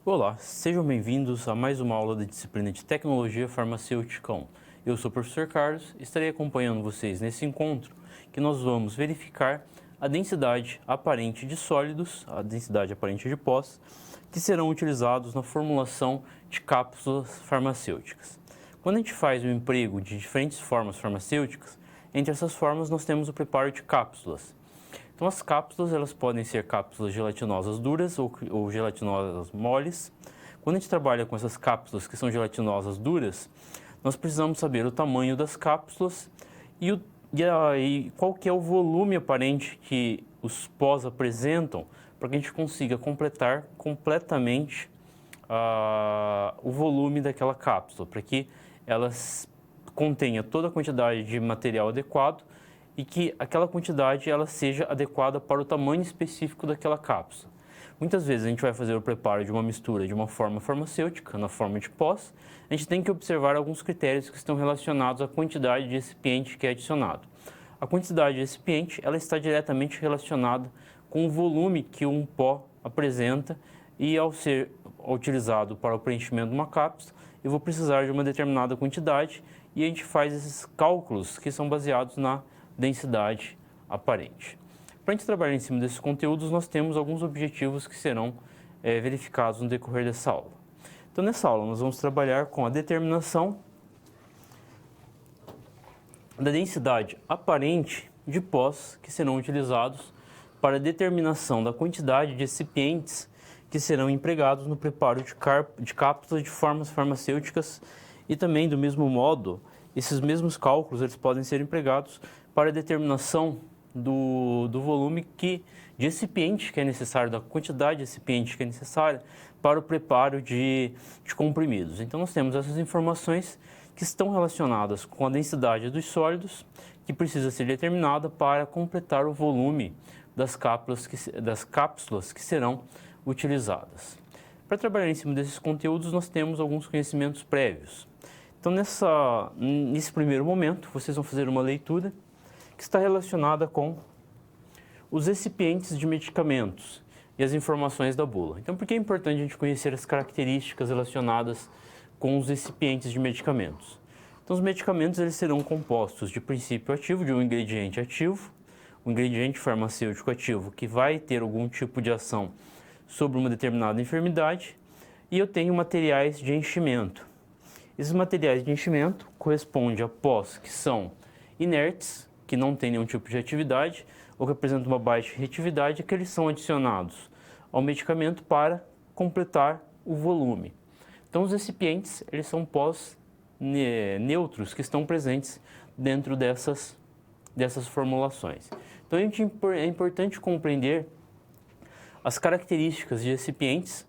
Olá, sejam bem-vindos a mais uma aula da disciplina de Tecnologia Farmacêutica 1. Eu sou o professor Carlos e estarei acompanhando vocês nesse encontro que nós vamos verificar a densidade aparente de sólidos, a densidade aparente de pós, que serão utilizados na formulação de cápsulas farmacêuticas. Quando a gente faz o emprego de diferentes formas farmacêuticas, entre essas formas nós temos o preparo de cápsulas. Então, as cápsulas elas podem ser cápsulas gelatinosas duras ou gelatinosas moles. Quando a gente trabalha com essas cápsulas que são gelatinosas duras, nós precisamos saber o tamanho das cápsulas e qual que é o volume aparente que os pós apresentam para que a gente consiga completar completamente o volume daquela cápsula, para que ela contenha toda a quantidade de material adequado e que aquela quantidade ela seja adequada para o tamanho específico daquela cápsula. Muitas vezes a gente vai fazer o preparo de uma mistura de uma forma farmacêutica, na forma de pós, a gente tem que observar alguns critérios que estão relacionados à quantidade de recipiente que é adicionado. A quantidade de recipiente ela está diretamente relacionada com o volume que um pó apresenta e ao ser utilizado para o preenchimento de uma cápsula, eu vou precisar de uma determinada quantidade e a gente faz esses cálculos que são baseados na densidade aparente. Para a gente trabalhar em cima desses conteúdos, nós temos alguns objetivos que serão verificados no decorrer dessa aula. Então, nessa aula, nós vamos trabalhar com a determinação da densidade aparente de pós que serão utilizados para a determinação da quantidade de recipientes que serão empregados no preparo de cápsulas de formas farmacêuticas e também, do mesmo modo, esses mesmos cálculos eles podem ser empregados para a determinação do volume de recipiente que é necessário, da quantidade de recipiente que é necessária para o preparo de comprimidos. Então, nós temos essas informações que estão relacionadas com a densidade dos sólidos, que precisa ser determinada para completar o volume das cápsulas que serão utilizadas. Para trabalhar em cima desses conteúdos, nós temos alguns conhecimentos prévios. Então, nesse primeiro momento, vocês vão fazer uma leitura que está relacionada com os recipientes de medicamentos e as informações da bula. Então, por que é importante a gente conhecer as características relacionadas com os recipientes de medicamentos? Então, os medicamentos eles serão compostos de princípio ativo, de um ingrediente ativo, um ingrediente farmacêutico ativo que vai ter algum tipo de ação sobre uma determinada enfermidade, e eu tenho materiais de enchimento. Esses materiais de enchimento correspondem a pós que são inertes, que não têm nenhum tipo de atividade ou que apresentam uma baixa reatividade, que eles são adicionados ao medicamento para completar o volume. Então, os recipientes eles são pós neutros que estão presentes dentro dessas formulações. Então, é importante compreender as características de recipientes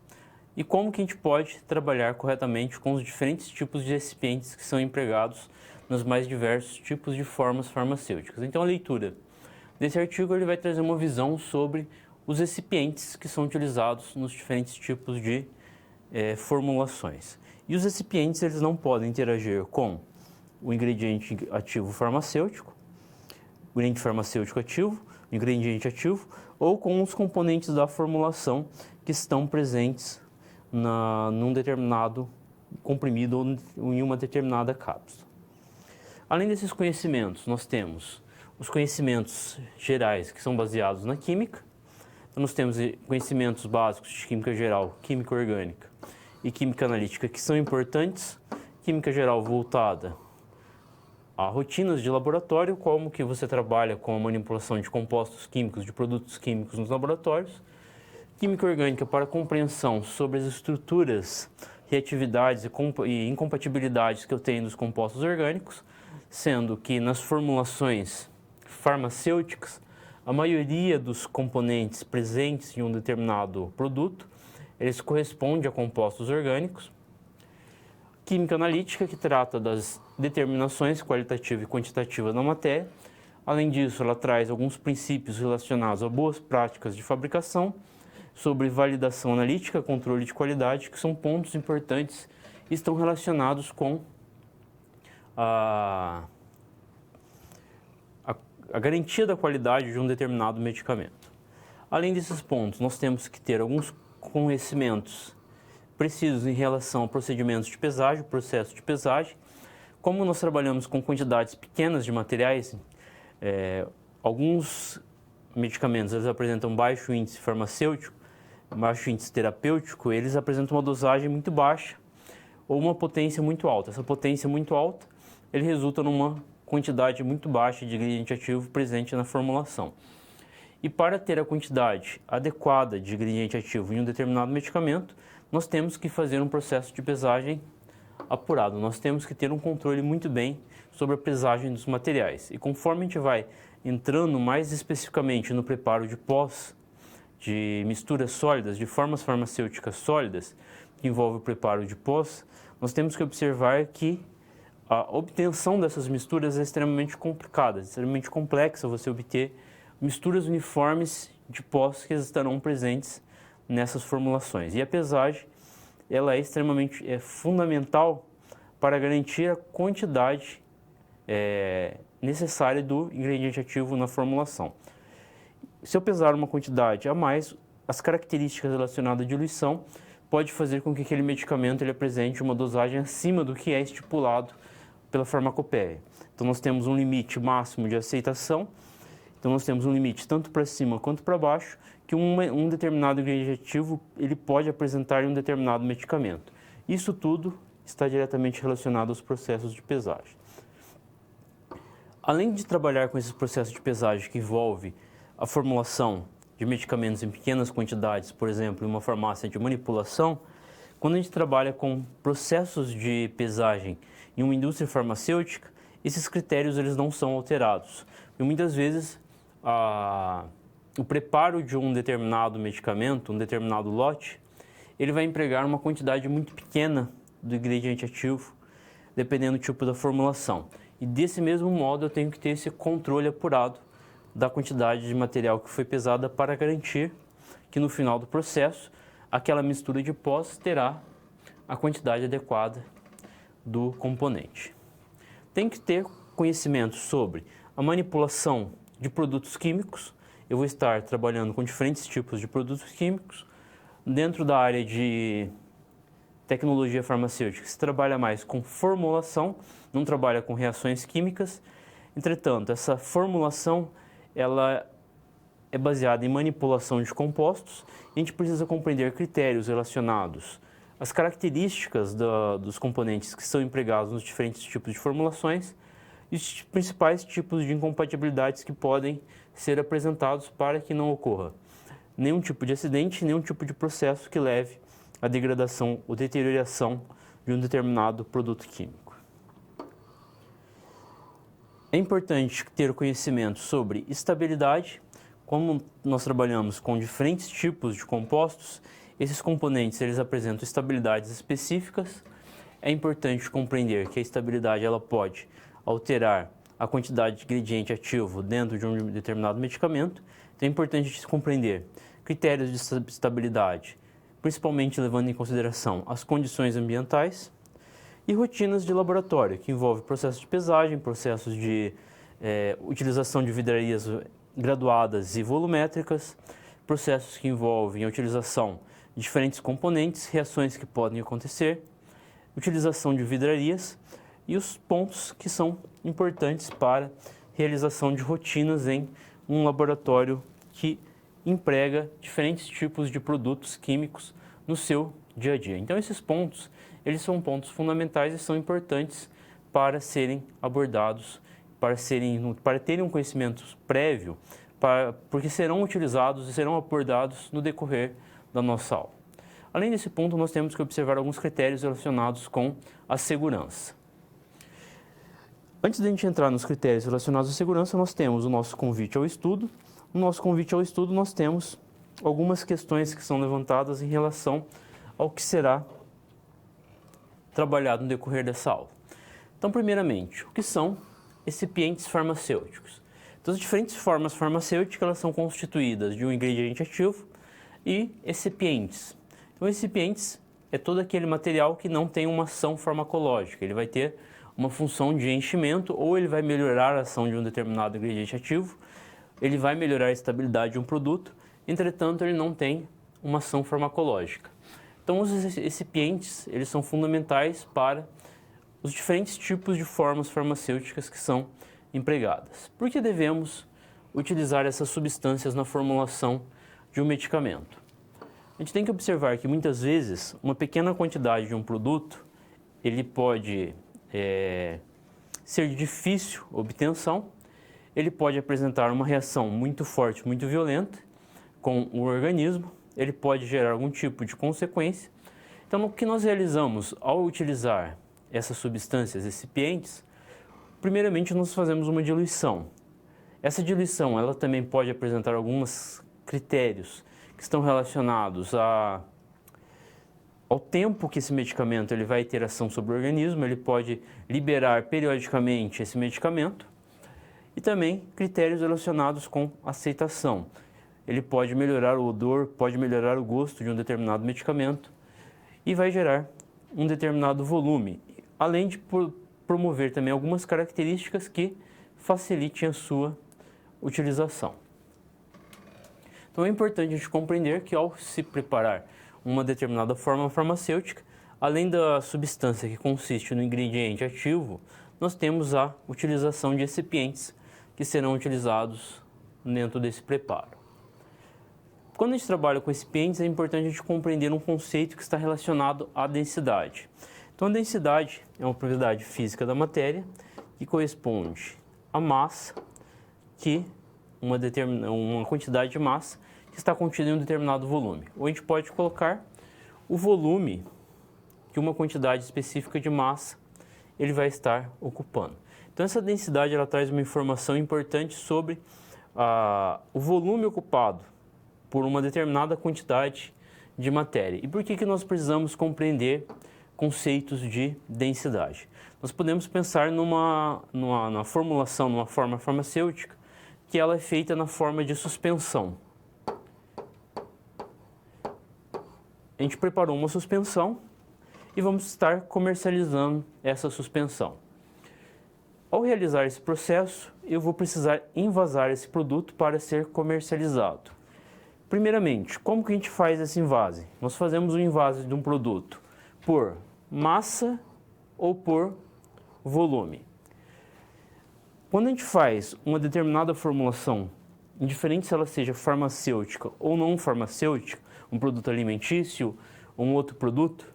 e como que a gente pode trabalhar corretamente com os diferentes tipos de recipientes que são empregados nos mais diversos tipos de formas farmacêuticas. Então, a leitura desse artigo ele vai trazer uma visão sobre os recipientes que são utilizados nos diferentes tipos de formulações. E os recipientes eles não podem interagir com o ingrediente ativo farmacêutico, o ingrediente farmacêutico ativo, o ingrediente ativo, ou com os componentes da formulação que estão presentes num determinado comprimido ou em uma determinada cápsula. Além desses conhecimentos, nós temos os conhecimentos gerais que são baseados na química. Então, nós temos conhecimentos básicos de química geral, química orgânica e química analítica que são importantes. Química geral voltada a rotinas de laboratório, como que você trabalha com a manipulação de compostos químicos, de produtos químicos nos laboratórios. Química orgânica para compreensão sobre as estruturas, reatividades e incompatibilidades que eu tenho nos compostos orgânicos, sendo que nas formulações farmacêuticas, a maioria dos componentes presentes em um determinado produto, eles correspondem a compostos orgânicos. Química analítica, que trata das determinações qualitativa e quantitativa da matéria. Além disso, ela traz alguns princípios relacionados a boas práticas de fabricação, sobre validação analítica, controle de qualidade, que são pontos importantes e estão relacionados com a garantia da qualidade de um determinado medicamento. Além desses pontos, nós temos que ter alguns conhecimentos precisos em relação a procedimentos de pesagem, processo de pesagem. Como nós trabalhamos com quantidades pequenas de materiais, alguns medicamentos eles apresentam baixo índice farmacêutico, baixo índice terapêutico, eles apresentam uma dosagem muito baixa ou uma potência muito alta. Essa potência muito alta, ele resulta numa quantidade muito baixa de ingrediente ativo presente na formulação. E para ter a quantidade adequada de ingrediente ativo em um determinado medicamento, nós temos que fazer um processo de pesagem apurado. Nós temos que ter um controle muito bem sobre a pesagem dos materiais. E conforme a gente vai entrando mais especificamente no preparo de pós, de misturas sólidas, de formas farmacêuticas sólidas, que envolve o preparo de pós, nós temos que observar que a obtenção dessas misturas é extremamente complicada, extremamente complexa você obter misturas uniformes de pós que estarão presentes nessas formulações. E a pesagem, ela é fundamental para garantir a quantidade necessária do ingrediente ativo na formulação. Se eu pesar uma quantidade a mais, as características relacionadas à diluição pode fazer com que aquele medicamento ele apresente uma dosagem acima do que é estipulado pela farmacopeia. Então nós temos um limite máximo de aceitação, então nós temos um limite tanto para cima quanto para baixo, que um determinado ingrediente ativo ele pode apresentar em um determinado medicamento. Isso tudo está diretamente relacionado aos processos de pesagem. Além de trabalhar com esses processos de pesagem que envolve a formulação de medicamentos em pequenas quantidades, por exemplo, em uma farmácia de manipulação, quando a gente trabalha com processos de pesagem em uma indústria farmacêutica, esses critérios eles não são alterados. E muitas vezes o preparo de um determinado medicamento, um determinado lote, ele vai empregar uma quantidade muito pequena do ingrediente ativo, dependendo do tipo da formulação. E desse mesmo modo eu tenho que ter esse controle apurado da quantidade de material que foi pesada para garantir que no final do processo aquela mistura de pós terá a quantidade adequada do componente. Tem que ter conhecimento sobre a manipulação de produtos químicos. Eu vou estar trabalhando com diferentes tipos de produtos químicos. Dentro da área de tecnologia farmacêutica se trabalha mais com formulação, não trabalha com reações químicas. Entretanto, essa formulação ela é baseada em manipulação de compostos e a gente precisa compreender critérios relacionados às características dos componentes que são empregados nos diferentes tipos de formulações e os principais tipos de incompatibilidades que podem ser apresentados para que não ocorra nenhum tipo de acidente, nenhum tipo de processo que leve à degradação ou deterioração de um determinado produto químico. É importante ter conhecimento sobre estabilidade. Como nós trabalhamos com diferentes tipos de compostos, esses componentes eles apresentam estabilidades específicas. É importante compreender que a estabilidade ela pode alterar a quantidade de ingrediente ativo dentro de um determinado medicamento. Então é importante compreender critérios de estabilidade, principalmente levando em consideração as condições ambientais e rotinas de laboratório, que envolve processos de pesagem, processos de utilização de vidrarias graduadas e volumétricas, processos que envolvem a utilização de diferentes componentes, reações que podem acontecer, utilização de vidrarias e os pontos que são importantes para realização de rotinas em um laboratório que emprega diferentes tipos de produtos químicos no seu dia a dia. Então esses pontos, eles são pontos fundamentais e são importantes para serem abordados, para terem um conhecimento prévio, porque serão utilizados e serão abordados no decorrer da nossa aula. Além desse ponto, nós temos que observar alguns critérios relacionados com a segurança. Antes de a gente entrar nos critérios relacionados à segurança, nós temos o nosso convite ao estudo. No nosso convite ao estudo, nós temos algumas questões que são levantadas em relação ao que será trabalhado no decorrer dessa aula. Então, primeiramente, o que são excipientes farmacêuticos? Então, as diferentes formas farmacêuticas elas são constituídas de um ingrediente ativo e excipientes. Então, excipientes é todo aquele material que não tem uma ação farmacológica. Ele vai ter uma função de enchimento ou ele vai melhorar a ação de um determinado ingrediente ativo, ele vai melhorar a estabilidade de um produto, entretanto, ele não tem uma ação farmacológica. Então, os recipientes, eles são fundamentais para os diferentes tipos de formas farmacêuticas que são empregadas. Por que devemos utilizar essas substâncias na formulação de um medicamento? A gente tem que observar que muitas vezes uma pequena quantidade de um produto, ele pode ser de difícil obtenção, ele pode apresentar uma reação muito forte, muito violenta com o organismo, ele pode gerar algum tipo de consequência. Então, o que nós realizamos ao utilizar essas substâncias recipientes, primeiramente nós fazemos uma diluição. Essa diluição, ela também pode apresentar alguns critérios que estão relacionados ao tempo que esse medicamento ele vai ter ação sobre o organismo, ele pode liberar periodicamente esse medicamento, e também critérios relacionados com aceitação. Ele pode melhorar o odor, pode melhorar o gosto de um determinado medicamento e vai gerar um determinado volume, além de promover também algumas características que facilitem a sua utilização. Então é importante a gente compreender que ao se preparar uma determinada forma farmacêutica, além da substância que consiste no ingrediente ativo, nós temos a utilização de recipientes que serão utilizados dentro desse preparo. Quando a gente trabalha com recipientes, é importante a gente compreender um conceito que está relacionado à densidade. Então, a densidade é uma propriedade física da matéria que corresponde à massa, uma quantidade de massa que está contida em um determinado volume. Ou a gente pode colocar o volume que uma quantidade específica de massa ele vai estar ocupando. Então, essa densidade ela traz uma informação importante sobre o volume ocupado por uma determinada quantidade de matéria. E por que nós precisamos compreender conceitos de densidade? Nós podemos pensar numa formulação, numa forma farmacêutica, que ela é feita na forma de suspensão. A gente preparou uma suspensão e vamos estar comercializando essa suspensão. Ao realizar esse processo, eu vou precisar envasar esse produto para ser comercializado. Primeiramente, como que a gente faz esse invase? Nós fazemos o invase de um produto por massa ou por volume. Quando a gente faz uma determinada formulação, indiferente se ela seja farmacêutica ou não farmacêutica, um produto alimentício ou um outro produto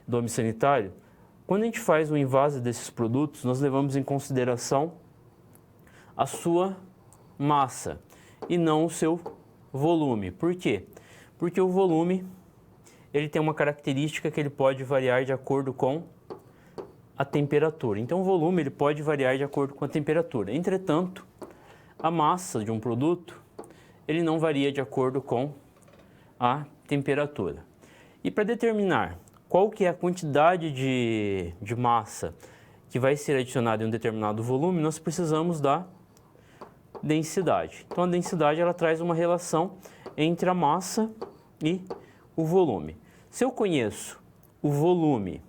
do âmbito sanitário, quando a gente faz o invase desses produtos, nós levamos em consideração a sua massa e não o seu volume. Por quê? Porque o volume ele tem uma característica que ele pode variar de acordo com a temperatura. Então, o volume ele pode variar de acordo com a temperatura. Entretanto, a massa de um produto ele não varia de acordo com a temperatura. E para determinar qual que é a quantidade de massa que vai ser adicionada em um determinado volume, nós precisamos da densidade. Então, a densidade ela traz uma relação entre a massa e o volume. Se eu conheço o volume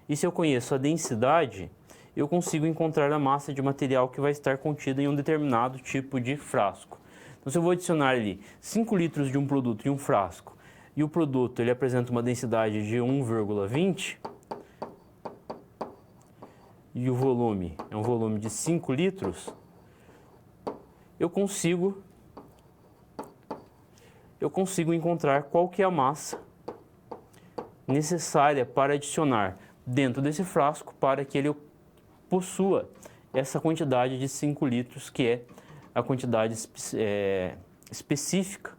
e se eu conheço a densidade, eu consigo encontrar a massa de material que vai estar contida em um determinado tipo de frasco. Então, se eu vou adicionar ali 5 litros de um produto em um frasco e o produto ele apresenta uma densidade de 1,20 e o volume é um volume de 5 litros, eu consigo encontrar qual que é a massa necessária para adicionar dentro desse frasco para que ele possua essa quantidade de 5 litros, que é a quantidade específica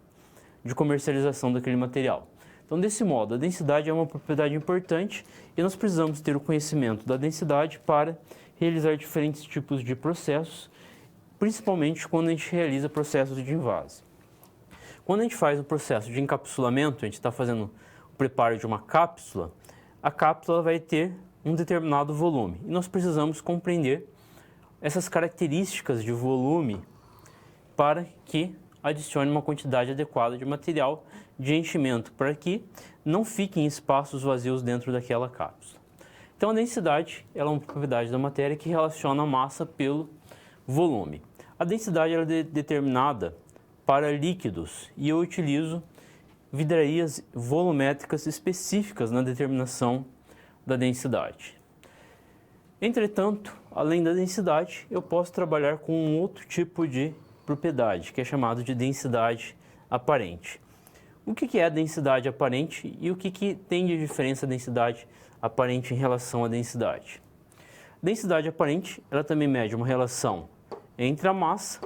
de comercialização daquele material. Então, desse modo, a densidade é uma propriedade importante e nós precisamos ter o conhecimento da densidade para realizar diferentes tipos de processos, principalmente quando a gente realiza processos de invase. Quando a gente faz o processo de encapsulamento, a gente está fazendo o preparo de uma cápsula, a cápsula vai ter um determinado volume e nós precisamos compreender essas características de volume para que adicione uma quantidade adequada de material de enchimento para que não fiquem espaços vazios dentro daquela cápsula. Então, a densidade ela é uma propriedade da matéria que relaciona a massa pelo volume. A densidade ela é determinada para líquidos e eu utilizo vidrarias volumétricas específicas na determinação da densidade. Entretanto, além da densidade, eu posso trabalhar com um outro tipo de propriedade, que é chamado de densidade aparente. O que é a densidade aparente e o que tem de diferença a densidade aparente em relação à densidade? Densidade aparente, ela também mede uma relação entre a massa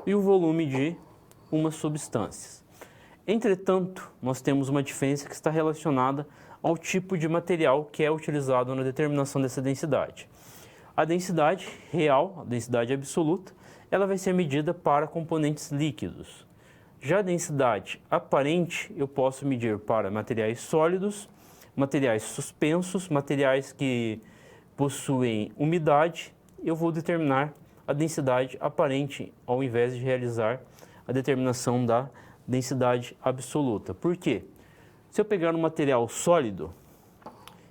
e o volume de uma substância. Entretanto, nós temos uma diferença que está relacionada ao tipo de material que é utilizado na determinação dessa densidade. A densidade real, a densidade absoluta, ela vai ser medida para componentes líquidos. Já a densidade aparente, eu posso medir para materiais sólidos, materiais suspensos, materiais que possuem umidade. Eu vou determinar a densidade aparente ao invés de realizar a determinação da densidade absoluta. Por quê? Se eu pegar um material sólido,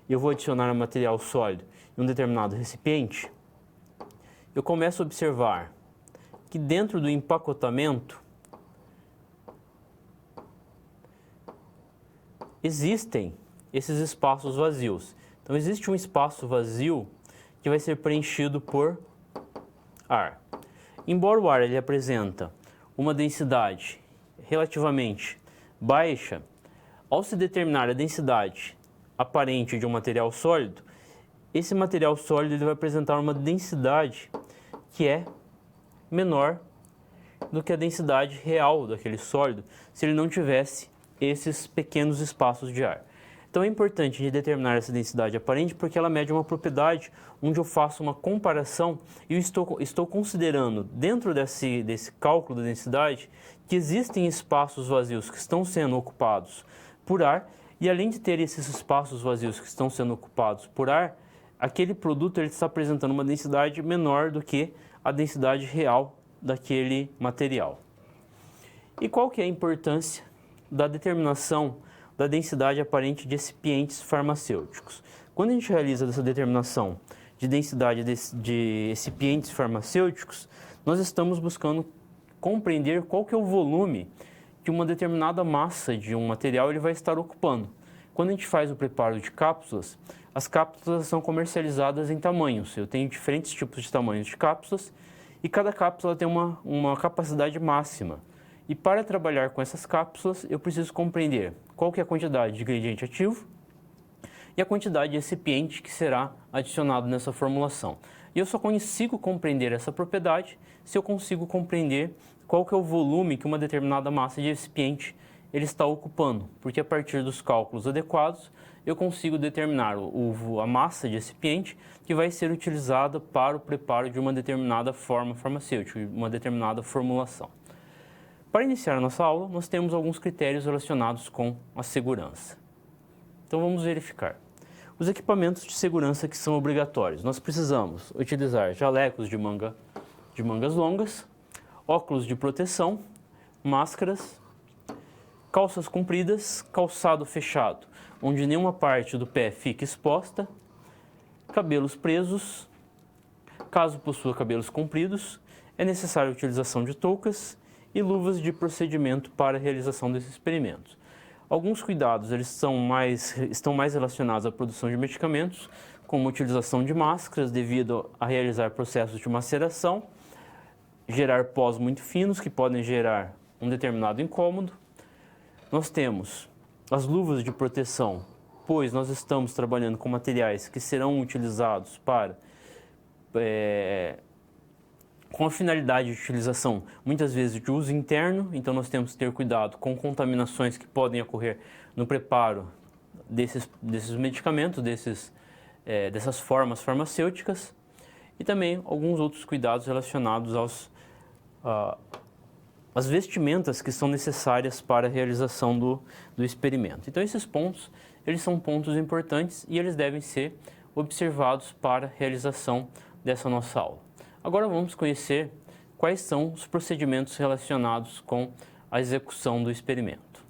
eu vou adicionar um material sólido em um determinado recipiente, eu começo a observar que dentro do empacotamento existem esses espaços vazios. Então existe um espaço vazio que vai ser preenchido por ar. Embora o ar ele apresenta uma densidade relativamente baixa, ao se determinar a densidade aparente de um material sólido, esse material sólido ele vai apresentar uma densidade que é menor do que a densidade real daquele sólido se ele não tivesse esses pequenos espaços de ar. Então é importante de determinar essa densidade aparente porque ela mede uma propriedade onde eu faço uma comparação e eu estou considerando dentro desse cálculo da densidade que existem espaços vazios que estão sendo ocupados por ar e além de ter esses espaços vazios que estão sendo ocupados por ar, aquele produto ele está apresentando uma densidade menor do que a densidade real daquele material. E qual que é a importância da determinação da densidade aparente de excipientes farmacêuticos? Quando a gente realiza essa determinação de densidade de excipientes farmacêuticos, nós estamos buscando compreender qual que é o volume que uma determinada massa de um material ele vai estar ocupando. Quando a gente faz o preparo de cápsulas, as cápsulas são comercializadas em tamanhos. Eu tenho diferentes tipos de tamanhos de cápsulas e cada cápsula tem uma capacidade máxima. E para trabalhar com essas cápsulas, eu preciso compreender qual que é a quantidade de ingrediente ativo e a quantidade de excipiente que será adicionado nessa formulação. E eu só consigo compreender essa propriedade se eu consigo compreender qual que é o volume que uma determinada massa de excipiente ele está ocupando, porque a partir dos cálculos adequados eu consigo determinar a massa de excipiente que vai ser utilizada para o preparo de uma determinada forma farmacêutica, uma determinada formulação. Para iniciar a nossa aula, nós temos alguns critérios relacionados com a segurança. Então vamos verificar. Os equipamentos de segurança que são obrigatórios. Nós precisamos utilizar jalecos de mangas longas, óculos de proteção, máscaras, calças compridas, calçado fechado, onde nenhuma parte do pé fica exposta, cabelos presos, caso possua cabelos compridos, é necessária a utilização de toucas e luvas de procedimento para a realização desses experimentos. Alguns cuidados eles estão mais relacionados à produção de medicamentos, como a utilização de máscaras devido a realizar processos de maceração, gerar pós muito finos que podem gerar um determinado incômodo. Nós temos as luvas de proteção, pois nós estamos trabalhando com materiais que serão utilizados para com a finalidade de utilização, muitas vezes de uso interno, então nós temos que ter cuidado com contaminações que podem ocorrer no preparo desses medicamentos, dessas formas farmacêuticas, e também alguns outros cuidados relacionados às vestimentas que são necessárias para a realização do experimento. Então esses pontos, eles são pontos importantes e eles devem ser observados para a realização dessa nossa aula. Agora vamos conhecer quais são os procedimentos relacionados com a execução do experimento.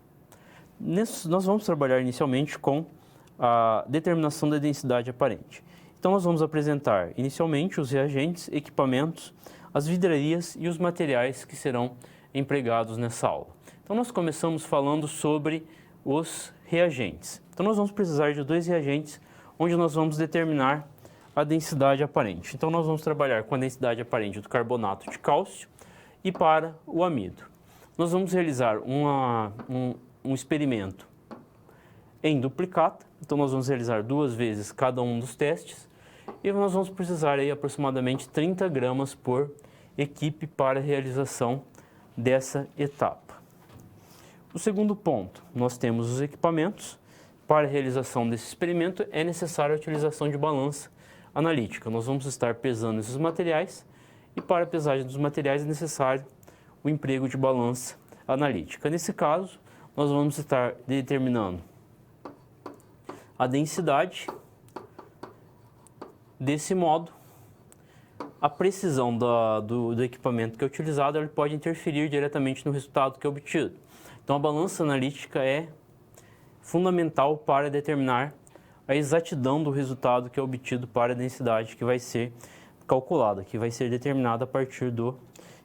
Nós vamos trabalhar inicialmente com a determinação da densidade aparente. Então nós vamos apresentar inicialmente os reagentes, equipamentos, as vidrarias e os materiais que serão empregados nessa aula. Então nós começamos falando sobre os reagentes. Então, nós vamos precisar de dois reagentes, onde nós vamos determinar a densidade aparente. Então, nós vamos trabalhar com a densidade aparente do carbonato de cálcio e para o amido. Nós vamos realizar um experimento em duplicata. Então, nós vamos realizar 2 vezes cada um dos testes e nós vamos precisar aí aproximadamente 30 gramas por equipe para a realização dessa etapa. O segundo ponto, nós temos os equipamentos. Para a realização desse experimento é necessária a utilização de balança analítica. Nós vamos estar pesando esses materiais e para a pesagem dos materiais é necessário o emprego de balança analítica. Nesse caso, nós vamos estar determinando a densidade. Desse modo, a precisão do equipamento que é utilizado ele pode interferir diretamente no resultado que é obtido. Então, a balança analítica é fundamental para determinar a exatidão do resultado que é obtido para a densidade que vai ser calculada, que vai ser determinada a partir do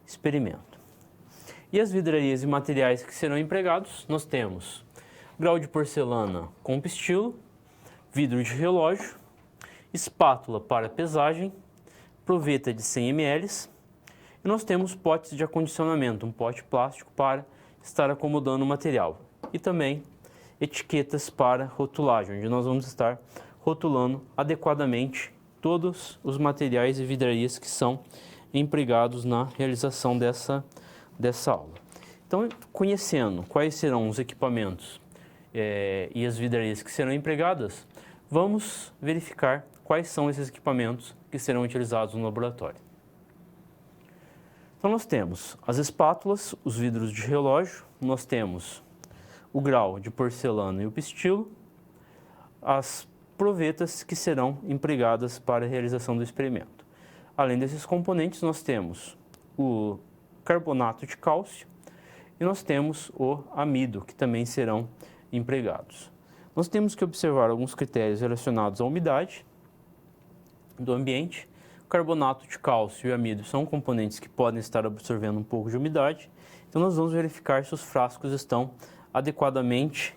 experimento. E as vidrarias e materiais que serão empregados, nós temos grau de porcelana com pistilo, vidro de relógio, espátula para pesagem, proveta de 100 ml e nós temos potes de acondicionamento, um pote plástico para estar acomodando o material e também etiquetas para rotulagem, onde nós vamos estar rotulando adequadamente todos os materiais e vidrarias que são empregados na realização dessa aula. Então, conhecendo quais serão os equipamentos e as vidrarias que serão empregadas, vamos verificar quais são esses equipamentos que serão utilizados no laboratório. Então, nós temos as espátulas, os vidros de relógio, nós temos o grau de porcelana e o pistilo, as provetas que serão empregadas para a realização do experimento. Além desses componentes, nós temos o carbonato de cálcio e nós temos o amido, que também serão empregados. Nós temos que observar alguns critérios relacionados à umidade do ambiente. O carbonato de cálcio e o amido são componentes que podem estar absorvendo um pouco de umidade, então nós vamos verificar se os frascos estão adequadamente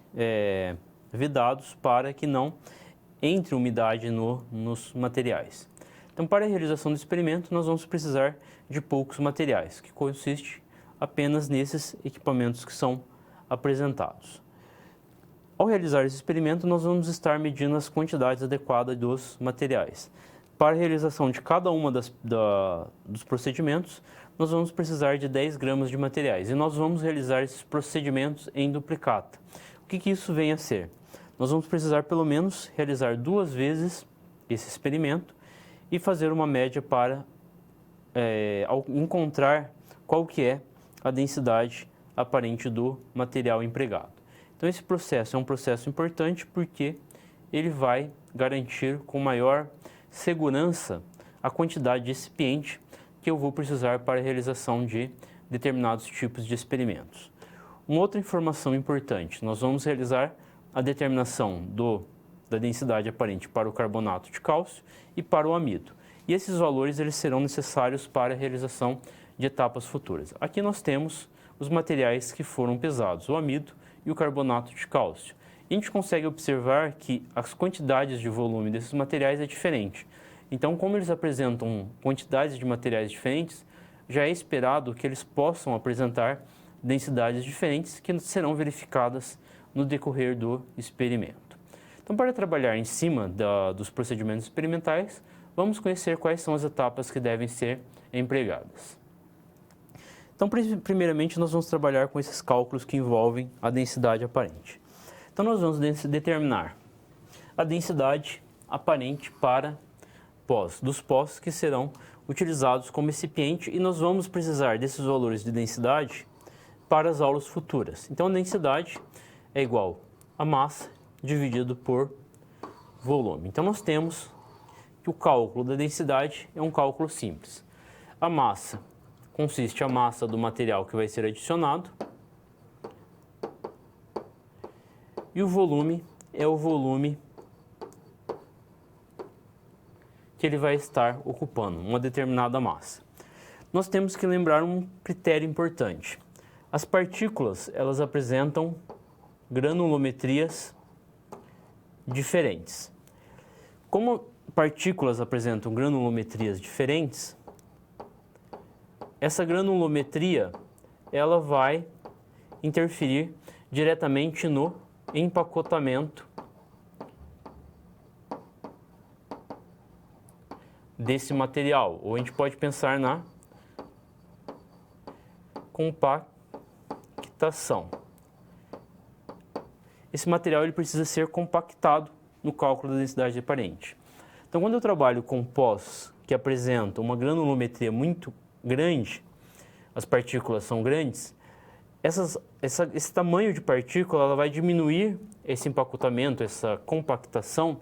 vedados para que não entre umidade nos materiais. Então, para a realização do experimento, nós vamos precisar de poucos materiais, que consiste apenas nesses equipamentos que são apresentados. Ao realizar esse experimento, nós vamos estar medindo as quantidades adequadas dos materiais. Para a realização de cada uma dos procedimentos, nós vamos precisar de 10 gramas de materiais e nós vamos realizar esses procedimentos em duplicata. O que isso vem a ser? Nós vamos precisar pelo menos realizar 2 vezes esse experimento e fazer uma média para encontrar qual que é a densidade aparente do material empregado. Então, esse processo é um processo importante porque ele vai garantir com maior segurança a quantidade de recipiente que eu vou precisar para a realização de determinados tipos de experimentos. Uma outra informação importante, nós vamos realizar a determinação da densidade aparente para o carbonato de cálcio e para o amido. E esses valores eles serão necessários para a realização de etapas futuras. Aqui nós temos os materiais que foram pesados, o amido e o carbonato de cálcio. E a gente consegue observar que as quantidades de volume desses materiais é diferente. Então, como eles apresentam quantidades de materiais diferentes, já é esperado que eles possam apresentar densidades diferentes que serão verificadas no decorrer do experimento. Então, para trabalhar em cima dos procedimentos experimentais, vamos conhecer quais são as etapas que devem ser empregadas. Então, primeiramente, nós vamos trabalhar com esses cálculos que envolvem a densidade aparente. Então, nós vamos determinar a densidade aparente para dos pós que serão utilizados como recipiente e nós vamos precisar desses valores de densidade para as aulas futuras. Então, a densidade é igual a massa dividido por volume. Então, nós temos que o cálculo da densidade é um cálculo simples. A massa consiste a massa do material que vai ser adicionado e o volume é o volume que ele vai estar ocupando, uma determinada massa. Nós temos que lembrar um critério importante. As partículas, elas apresentam granulometrias diferentes. Como partículas apresentam granulometrias diferentes, essa granulometria ela vai interferir diretamente no empacotamento desse material, ou a gente pode pensar na compactação. Esse material ele precisa ser compactado no cálculo da densidade aparente. Então, quando eu trabalho com pós que apresentam uma granulometria muito grande, as partículas são grandes, esse tamanho de partícula ela vai diminuir esse empacotamento, essa compactação,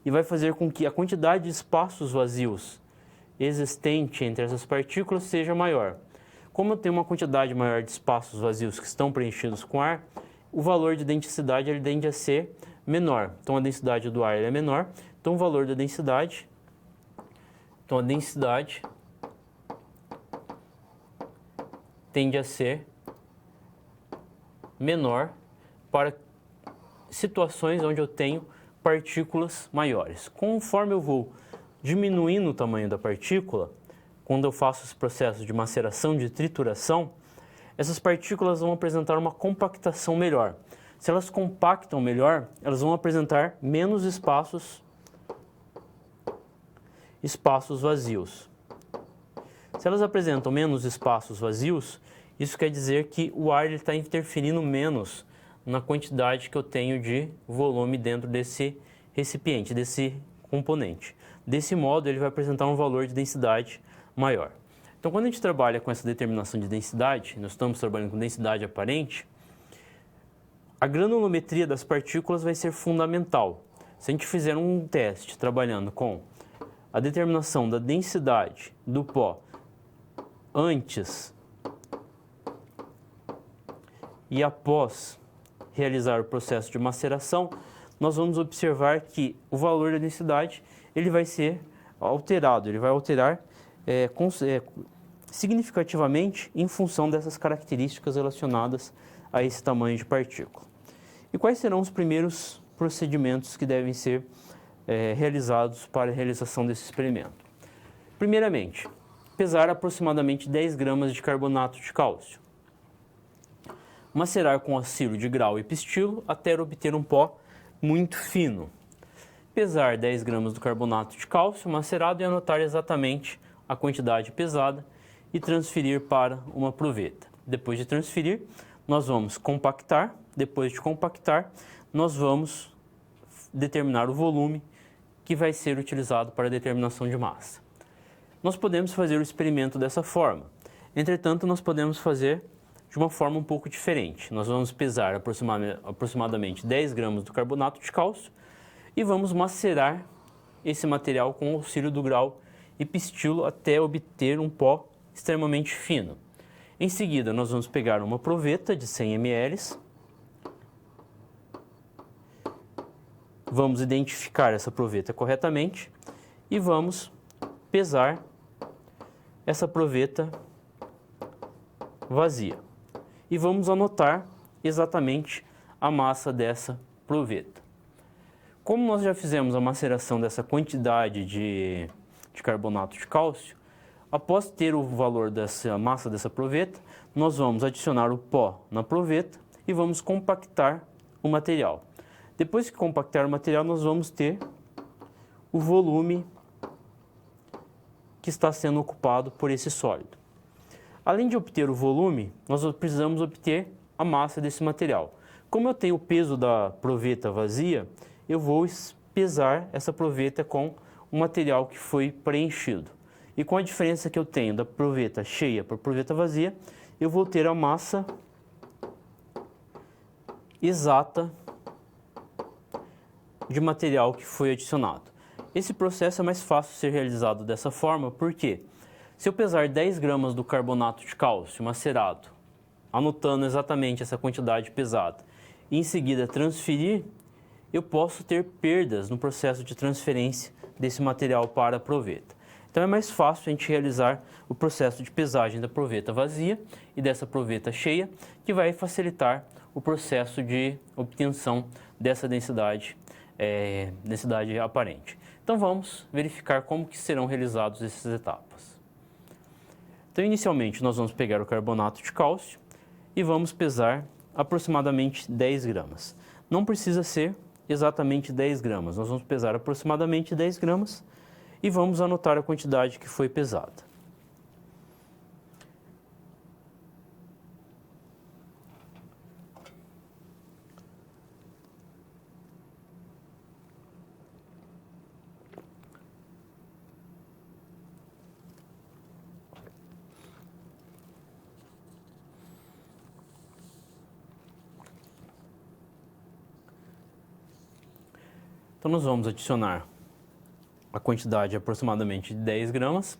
e vai fazer com que a quantidade de espaços vazios existente entre essas partículas seja maior. Como eu tenho uma quantidade maior de espaços vazios que estão preenchidos com ar, o valor de densidade ele tende a ser menor. Então, a densidade do ar é menor, então o valor da densidade, a densidade tende a ser menor para situações onde eu tenho partículas maiores. Conforme eu vou diminuindo o tamanho da partícula, quando eu faço esse processo de maceração, de trituração, essas partículas vão apresentar uma compactação melhor. Se elas compactam melhor, elas vão apresentar menos espaços vazios. Se elas apresentam menos espaços vazios, isso quer dizer que o ar está interferindo menos na quantidade que eu tenho de volume dentro desse recipiente, desse componente. Desse modo, ele vai apresentar um valor de densidade maior. Então, quando a gente trabalha com essa determinação de densidade, nós estamos trabalhando com densidade aparente, a granulometria das partículas vai ser fundamental. Se a gente fizer um teste trabalhando com a determinação da densidade do pó antes e após realizar o processo de maceração, nós vamos observar que o valor da densidade ele vai ser alterado, ele vai alterar significativamente em função dessas características relacionadas a esse tamanho de partícula. E quais serão os primeiros procedimentos que devem ser realizados para a realização desse experimento? Primeiramente, pesar aproximadamente 10 gramas de carbonato de cálcio. Macerar com auxílio de grau e pistilo até obter um pó muito fino. Pesar 10 gramas do carbonato de cálcio macerado e anotar exatamente a quantidade pesada e transferir para uma proveta. Depois de transferir, nós vamos compactar. Depois de compactar, nós vamos determinar o volume que vai ser utilizado para a determinação de massa. Nós podemos fazer o experimento dessa forma. Entretanto, nós podemos fazer de uma forma um pouco diferente. Nós vamos pesar aproximadamente 10 gramas do carbonato de cálcio e vamos macerar esse material com o auxílio do grau e pistilo até obter um pó extremamente fino. Em seguida, nós vamos pegar uma proveta de 100 ml, vamos identificar essa proveta corretamente e vamos pesar essa proveta vazia. E vamos anotar exatamente a massa dessa proveta. Como nós já fizemos a maceração dessa quantidade de carbonato de cálcio, após ter o valor dessa massa dessa proveta, nós vamos adicionar o pó na proveta e vamos compactar o material. Depois que compactar o material, nós vamos ter o volume que está sendo ocupado por esse sólido. Além de obter o volume, nós precisamos obter a massa desse material. Como eu tenho o peso da proveta vazia, eu vou pesar essa proveta com o material que foi preenchido. E com a diferença que eu tenho da proveta cheia para a proveta vazia, eu vou ter a massa exata de material que foi adicionado. Esse processo é mais fácil ser realizado dessa forma, porque se eu pesar 10 gramas do carbonato de cálcio macerado, anotando exatamente essa quantidade pesada, e em seguida transferir, eu posso ter perdas no processo de transferência desse material para a proveta. Então é mais fácil a gente realizar o processo de pesagem da proveta vazia e dessa proveta cheia, que vai facilitar o processo de obtenção dessa densidade, densidade aparente. Então vamos verificar como que serão realizadas essas etapas. Então inicialmente nós vamos pegar o carbonato de cálcio e vamos pesar aproximadamente 10 gramas. Não precisa ser exatamente 10 gramas, nós vamos pesar aproximadamente 10 gramas e vamos anotar a quantidade que foi pesada. Então nós vamos adicionar a quantidade aproximadamente de 10 gramas.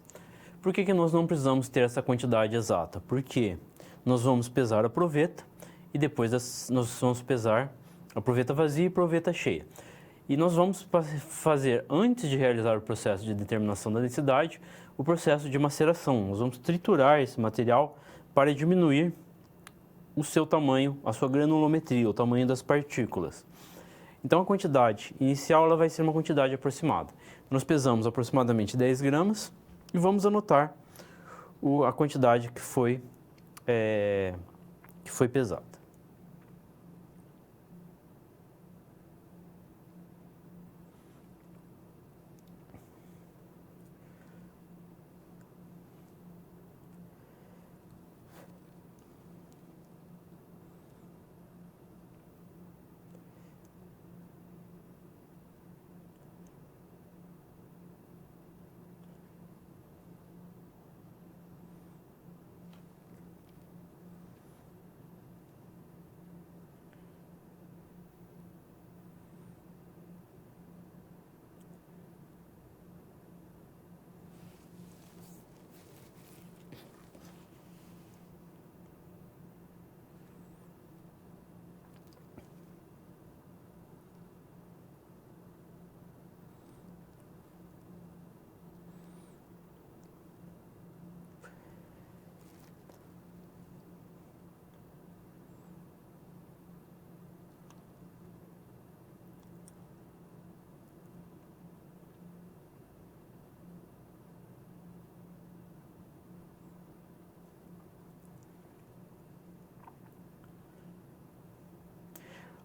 Por que nós não precisamos ter essa quantidade exata? Porque nós vamos pesar a proveta e depois nós vamos pesar a proveta vazia e a proveta cheia. E nós vamos fazer, antes de realizar o processo de determinação da densidade, o processo de maceração. Nós vamos triturar esse material para diminuir o seu tamanho, a sua granulometria, o tamanho das partículas. Então a quantidade inicial ela vai ser uma quantidade aproximada. Nós pesamos aproximadamente 10 gramas e vamos anotar a quantidade que foi pesada.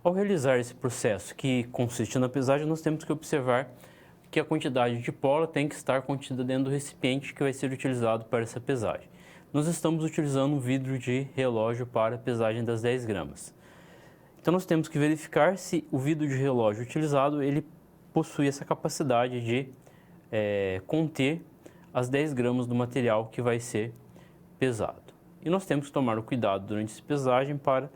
Ao realizar esse processo que consiste na pesagem, nós temos que observar que a quantidade de pó tem que estar contida dentro do recipiente que vai ser utilizado para essa pesagem. Nós estamos utilizando um vidro de relógio para a pesagem das 10 gramas. Então nós temos que verificar se o vidro de relógio utilizado ele possui essa capacidade de conter as 10 gramas do material que vai ser pesado. E nós temos que tomar o cuidado durante essa pesagem para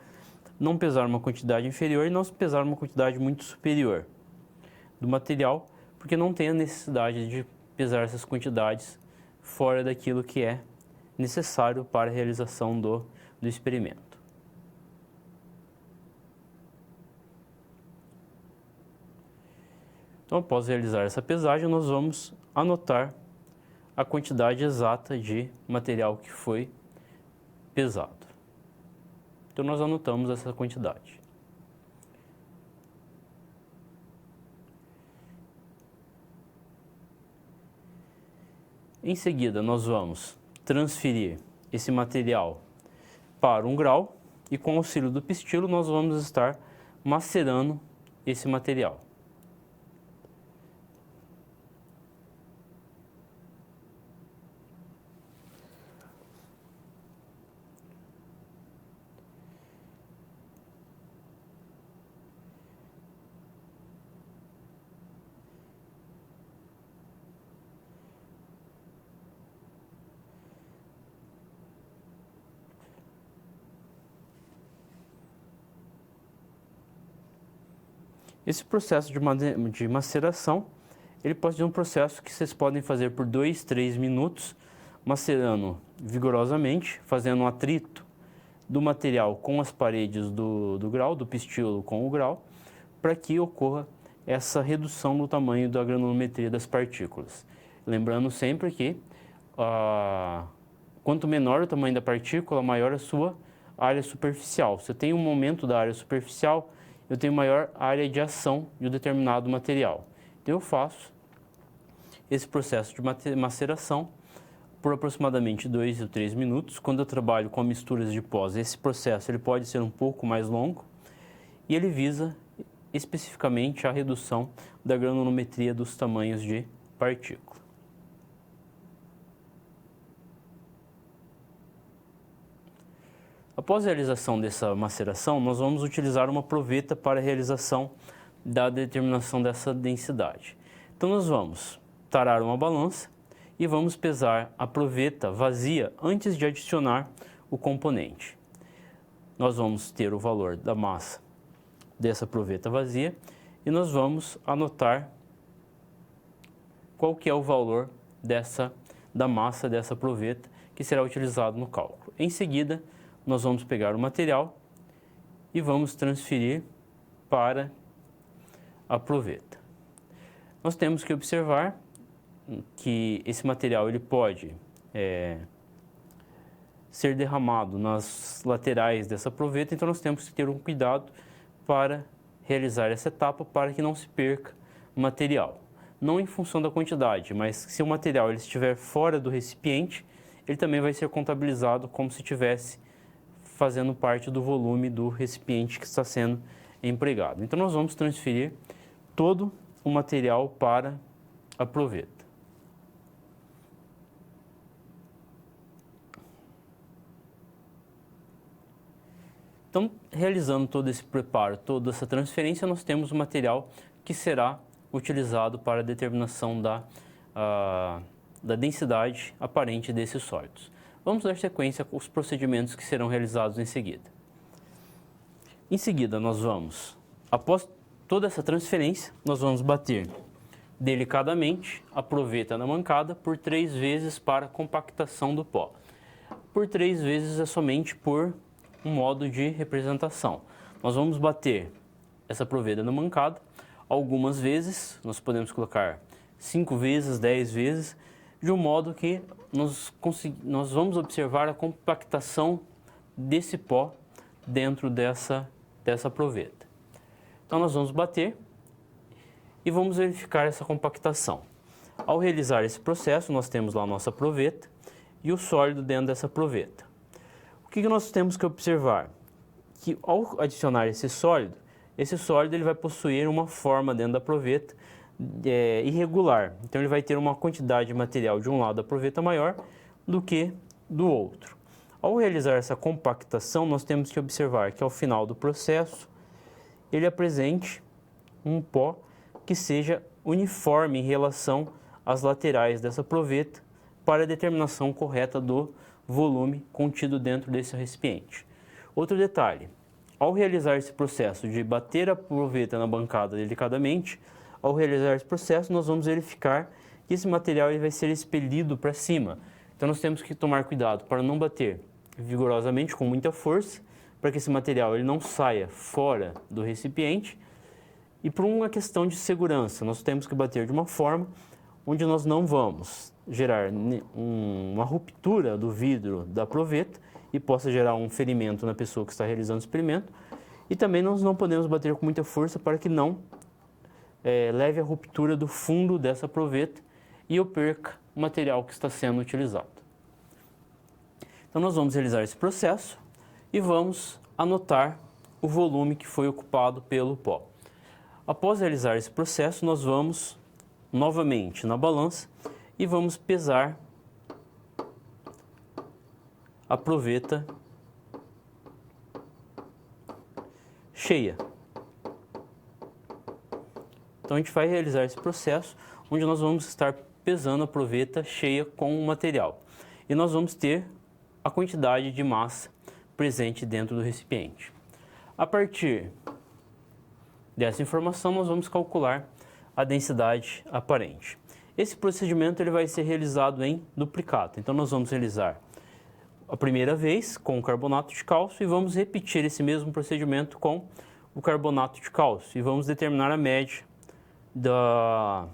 não pesar uma quantidade inferior e não pesar uma quantidade muito superior do material, porque não tem a necessidade de pesar essas quantidades fora daquilo que é necessário para a realização do experimento. Então, após realizar essa pesagem, nós vamos anotar a quantidade exata de material que foi pesado. Então, nós anotamos essa quantidade. Em seguida, nós vamos transferir esse material para um grau e, com o auxílio do pistilo, nós vamos estar macerando esse material. Esse processo de maceração, ele pode ser um processo que vocês podem fazer por 2, 3 minutos, macerando vigorosamente, fazendo um atrito do material com as paredes do grau, do pistilo com o grau, para que ocorra essa redução no tamanho da granulometria das partículas. Lembrando sempre que quanto menor o tamanho da partícula, maior a sua área superficial. Se eu tenho um aumento da área superficial, eu tenho maior área de ação de um determinado material. Então eu faço esse processo de maceração por aproximadamente 2 ou 3 minutos. Quando eu trabalho com misturas de pós, esse processo ele pode ser um pouco mais longo e ele visa especificamente a redução da granulometria dos tamanhos de partícula. Após a realização dessa maceração, nós vamos utilizar uma proveta para a realização da determinação dessa densidade. Então nós vamos tarar uma balança e vamos pesar a proveta vazia antes de adicionar o componente. Nós vamos ter o valor da massa dessa proveta vazia e nós vamos anotar qual que é o valor da massa dessa proveta que será utilizado no cálculo. Em seguida, nós vamos pegar o material e vamos transferir para a proveta. Nós temos que observar que esse material ele pode ser derramado nas laterais dessa proveta, então nós temos que ter um cuidado para realizar essa etapa para que não se perca o material. Não em função da quantidade, mas se o material ele estiver fora do recipiente, ele também vai ser contabilizado como se estivesse fazendo parte do volume do recipiente que está sendo empregado. Então nós vamos transferir todo o material para a proveta. Então, realizando todo esse preparo, toda essa transferência, nós temos o material que será utilizado para a determinação da densidade aparente desses sólidos. Vamos dar sequência aos procedimentos que serão realizados em seguida. Em seguida, nós vamos, após toda essa transferência, nós vamos bater delicadamente a proveta na mancada por 3 vezes para compactação do pó. Por 3 vezes é somente por um modo de representação. Nós vamos bater essa proveta na mancada algumas vezes, nós podemos colocar 5 vezes, 10 vezes, de um modo que nós vamos observar a compactação desse pó dentro dessa proveta. Então nós vamos bater e vamos verificar essa compactação. Ao realizar esse processo, nós temos lá a nossa proveta e o sólido dentro dessa proveta. O que nós temos que observar? Que ao adicionar esse sólido ele vai possuir uma forma dentro da proveta irregular. Então ele vai ter uma quantidade de material de um lado da proveta maior do que do outro. Ao realizar essa compactação, nós temos que observar que ao final do processo ele apresente um pó que seja uniforme em relação às laterais dessa proveta para a determinação correta do volume contido dentro desse recipiente. Outro detalhe, ao realizar esse processo de bater a proveta na bancada delicadamente, ao realizar esse processo nós vamos verificar que esse material ele vai ser expelido para cima. Então nós temos que tomar cuidado para não bater vigorosamente, com muita força, para que esse material ele não saia fora do recipiente. E por uma questão de segurança, nós temos que bater de uma forma onde nós não vamos gerar uma ruptura do vidro da proveta e possa gerar um ferimento na pessoa que está realizando o experimento. E também nós não podemos bater com muita força para que não leve à ruptura do fundo dessa proveta e eu perca o material que está sendo utilizado. Então nós vamos realizar esse processo e vamos anotar o volume que foi ocupado pelo pó. Após realizar esse processo, nós vamos novamente na balança e vamos pesar a proveta cheia. Então a gente vai realizar esse processo onde nós vamos estar pesando a proveta cheia com o material. E nós vamos ter a quantidade de massa presente dentro do recipiente. A partir dessa informação, nós vamos calcular a densidade aparente. Esse procedimento ele vai ser realizado em duplicata. Então nós vamos realizar a primeira vez com o carbonato de cálcio e vamos repetir esse mesmo procedimento com o carbonato de cálcio e vamos determinar a média da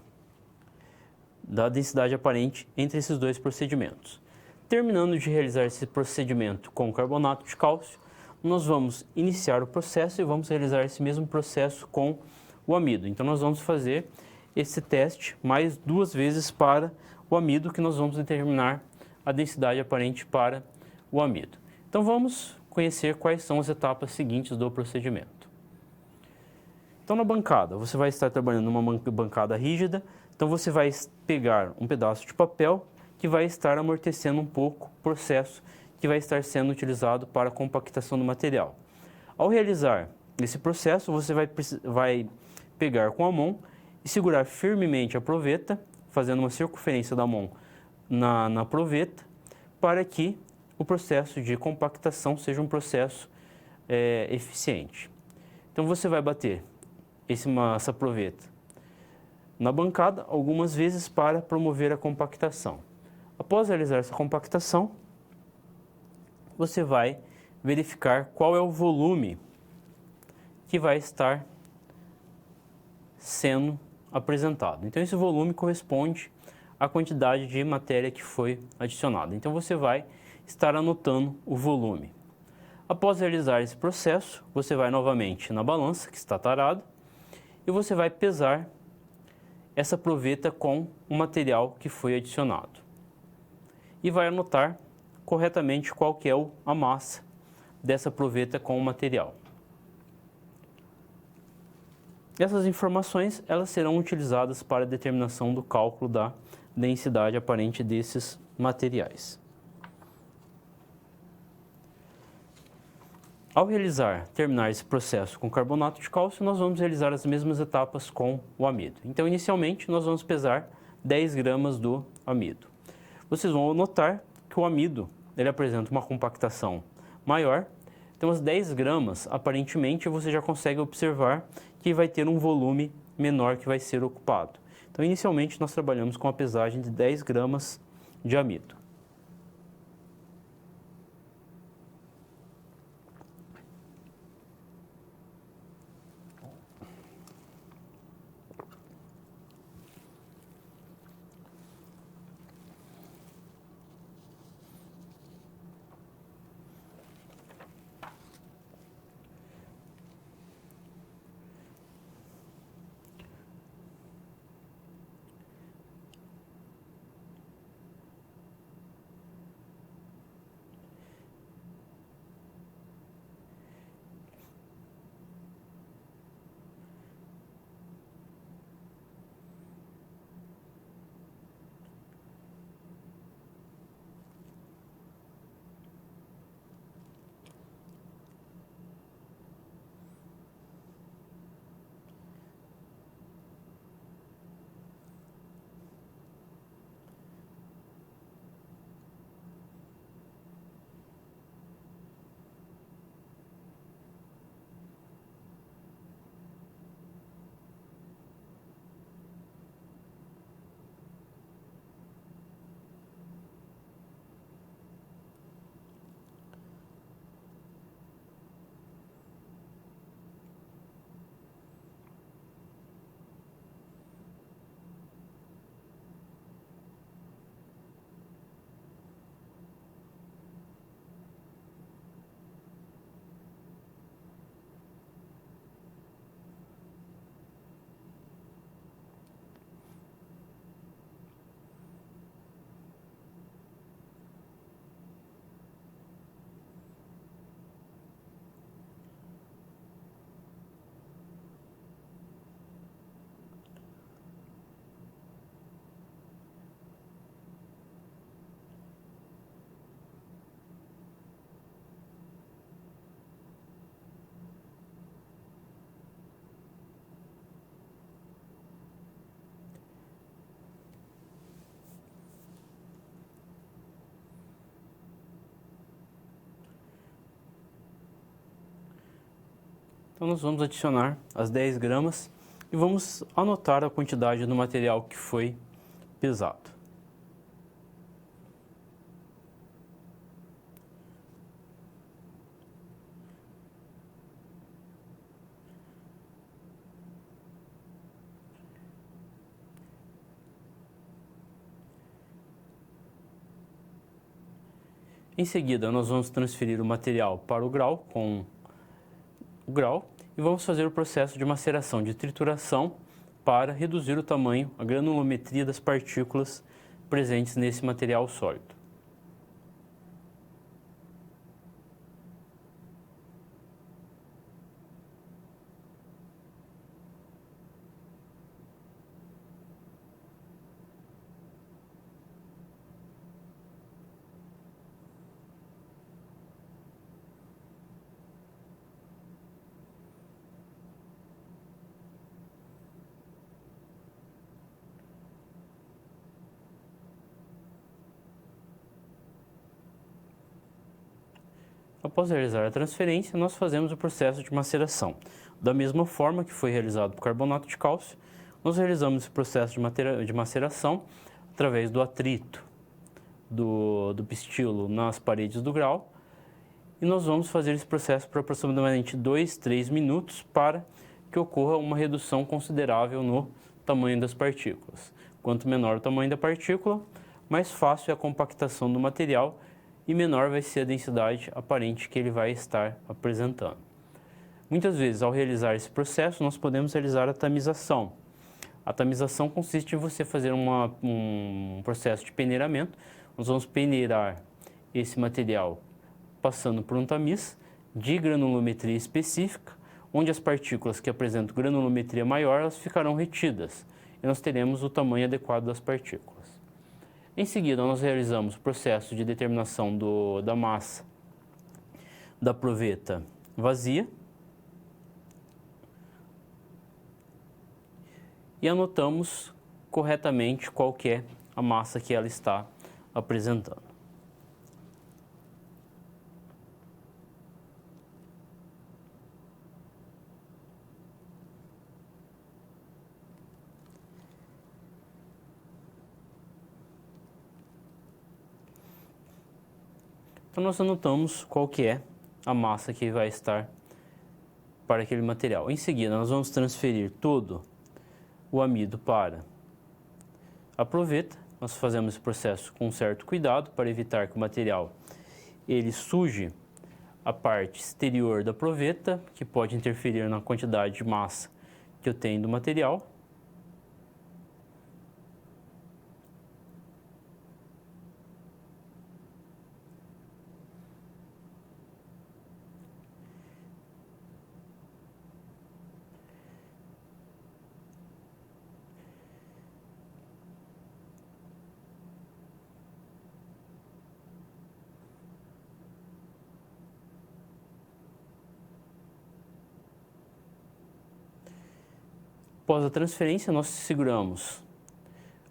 densidade aparente entre esses dois procedimentos. Terminando de realizar esse procedimento com o carbonato de cálcio, nós vamos iniciar o processo e vamos realizar esse mesmo processo com o amido. Então, nós vamos fazer esse teste mais 2 vezes para o amido, que nós vamos determinar a densidade aparente para o amido. Então, vamos conhecer quais são as etapas seguintes do procedimento. Então, na bancada, você vai estar trabalhando numa bancada rígida, então você vai pegar um pedaço de papel que vai estar amortecendo um pouco o processo que vai estar sendo utilizado para a compactação do material. Ao realizar esse processo, você vai pegar com a mão e segurar firmemente a proveta, fazendo uma circunferência da mão na proveta, para que o processo de compactação seja um processo eficiente. Então, você vai bater essa proveta na bancada algumas vezes para promover a compactação. Após realizar essa compactação, você vai verificar qual é o volume que vai estar sendo apresentado. Então, esse volume corresponde à quantidade de matéria que foi adicionada. Então, você vai estar anotando o volume. Após realizar esse processo, você vai novamente na balança, que está tarada, e você vai pesar essa proveta com o material que foi adicionado. E vai anotar corretamente qual que é a massa dessa proveta com o material. Essas informações elas serão utilizadas para a determinação do cálculo da densidade aparente desses materiais. Ao terminar esse processo com carbonato de cálcio, nós vamos realizar as mesmas etapas com o amido. Então, inicialmente, nós vamos pesar 10 gramas do amido. Vocês vão notar que o amido ele apresenta uma compactação maior. Então, as 10 gramas, aparentemente, você já consegue observar que vai ter um volume menor que vai ser ocupado. Então, inicialmente, nós trabalhamos com a pesagem de 10 gramas de amido. Então, nós vamos adicionar as 10 gramas e vamos anotar a quantidade do material que foi pesado. Em seguida, nós vamos transferir o material para o grau com o grau e vamos fazer o processo de maceração, de trituração, para reduzir o tamanho, a granulometria das partículas presentes nesse material sólido. Após realizar a transferência, nós fazemos o processo de maceração. Da mesma forma que foi realizado para o carbonato de cálcio, nós realizamos esse processo de maceração através do atrito do pistilo nas paredes do grau, e nós vamos fazer esse processo por aproximadamente 2, 3 minutos para que ocorra uma redução considerável no tamanho das partículas. Quanto menor o tamanho da partícula, mais fácil é a compactação do material e menor vai ser a densidade aparente que ele vai estar apresentando. Muitas vezes, ao realizar esse processo, nós podemos realizar a tamização. A tamização consiste em você fazer um processo de peneiramento. Nós vamos peneirar esse material passando por um tamiz de granulometria específica, onde as partículas que apresentam granulometria maior, elas ficarão retidas e nós teremos o tamanho adequado das partículas. Em seguida, nós realizamos o processo de determinação da massa da proveta vazia e anotamos corretamente qual que é a massa que ela está apresentando. Então, nós anotamos qual que é a massa que vai estar para aquele material. Em seguida, nós vamos transferir todo o amido para a proveta. Nós fazemos esse processo com certo cuidado para evitar que o material ele suje a parte exterior da proveta, que pode interferir na quantidade de massa que eu tenho do material. Após a transferência, nós seguramos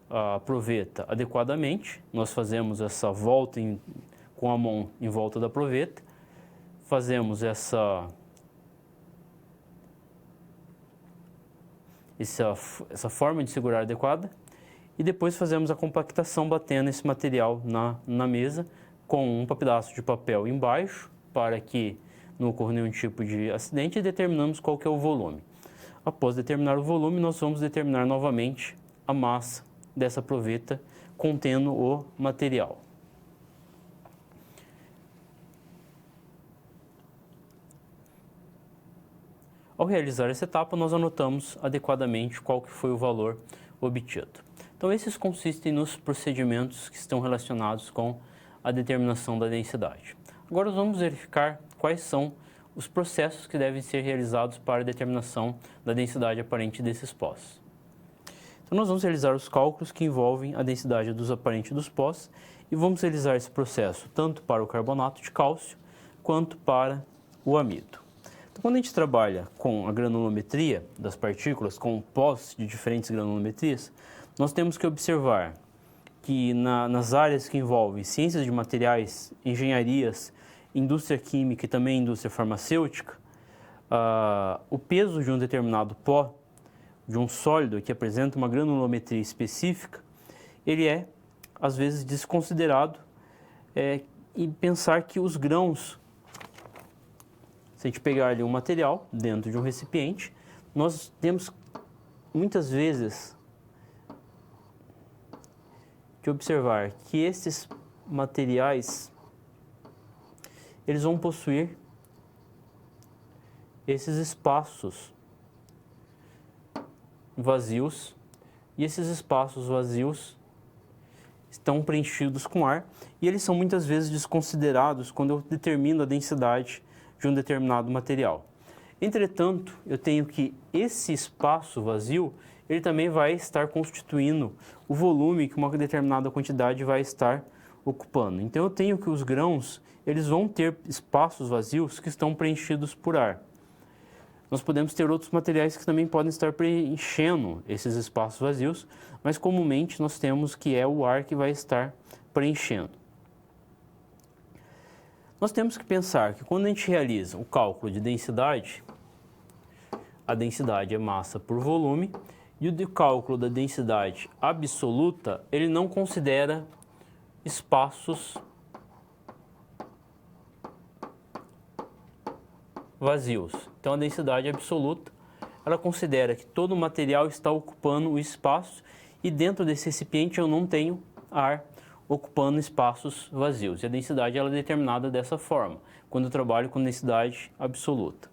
a proveta adequadamente, nós fazemos essa volta com a mão em volta da proveta, fazemos essa forma de segurar adequada e depois fazemos a compactação batendo esse material na mesa com um pedaço de papel embaixo para que não ocorra nenhum tipo de acidente e determinamos qual que é o volume. Após determinar o volume, nós vamos determinar novamente a massa dessa proveta contendo o material. Ao realizar essa etapa, nós anotamos adequadamente qual que foi o valor obtido. Então, esses consistem nos procedimentos que estão relacionados com a determinação da densidade. Agora, vamos verificar quais são os processos que devem ser realizados para a determinação da densidade aparente desses pós. Então, nós vamos realizar os cálculos que envolvem a densidade dos aparentes dos pós e vamos realizar esse processo tanto para o carbonato de cálcio quanto para o amido. Então, quando a gente trabalha com a granulometria das partículas, com pós de diferentes granulometrias, nós temos que observar que nas áreas que envolvem ciências de materiais, engenharias, indústria química e também indústria farmacêutica, o peso de um determinado pó, de um sólido que apresenta uma granulometria específica, ele é, às vezes, desconsiderado e pensar que os grãos, se a gente pegar ali um material dentro de um recipiente, nós temos, muitas vezes, que observar que esses materiais eles vão possuir esses espaços vazios, e esses espaços vazios estão preenchidos com ar, e eles são muitas vezes desconsiderados quando eu determino a densidade de um determinado material. Entretanto, eu tenho que esse espaço vazio, ele também vai estar constituindo o volume que uma determinada quantidade vai estar ocupando. Então, eu tenho que os grãos, eles vão ter espaços vazios que estão preenchidos por ar. Nós podemos ter outros materiais que também podem estar preenchendo esses espaços vazios, mas comumente nós temos que é o ar que vai estar preenchendo. Nós temos que pensar que quando a gente realiza o cálculo de densidade, a densidade é massa por volume, e o cálculo da densidade absoluta, ele não considera espaços vazios. Então, a densidade absoluta, ela considera que todo o material está ocupando o espaço e dentro desse recipiente eu não tenho ar ocupando espaços vazios. E a densidade ela é determinada dessa forma, quando eu trabalho com densidade absoluta.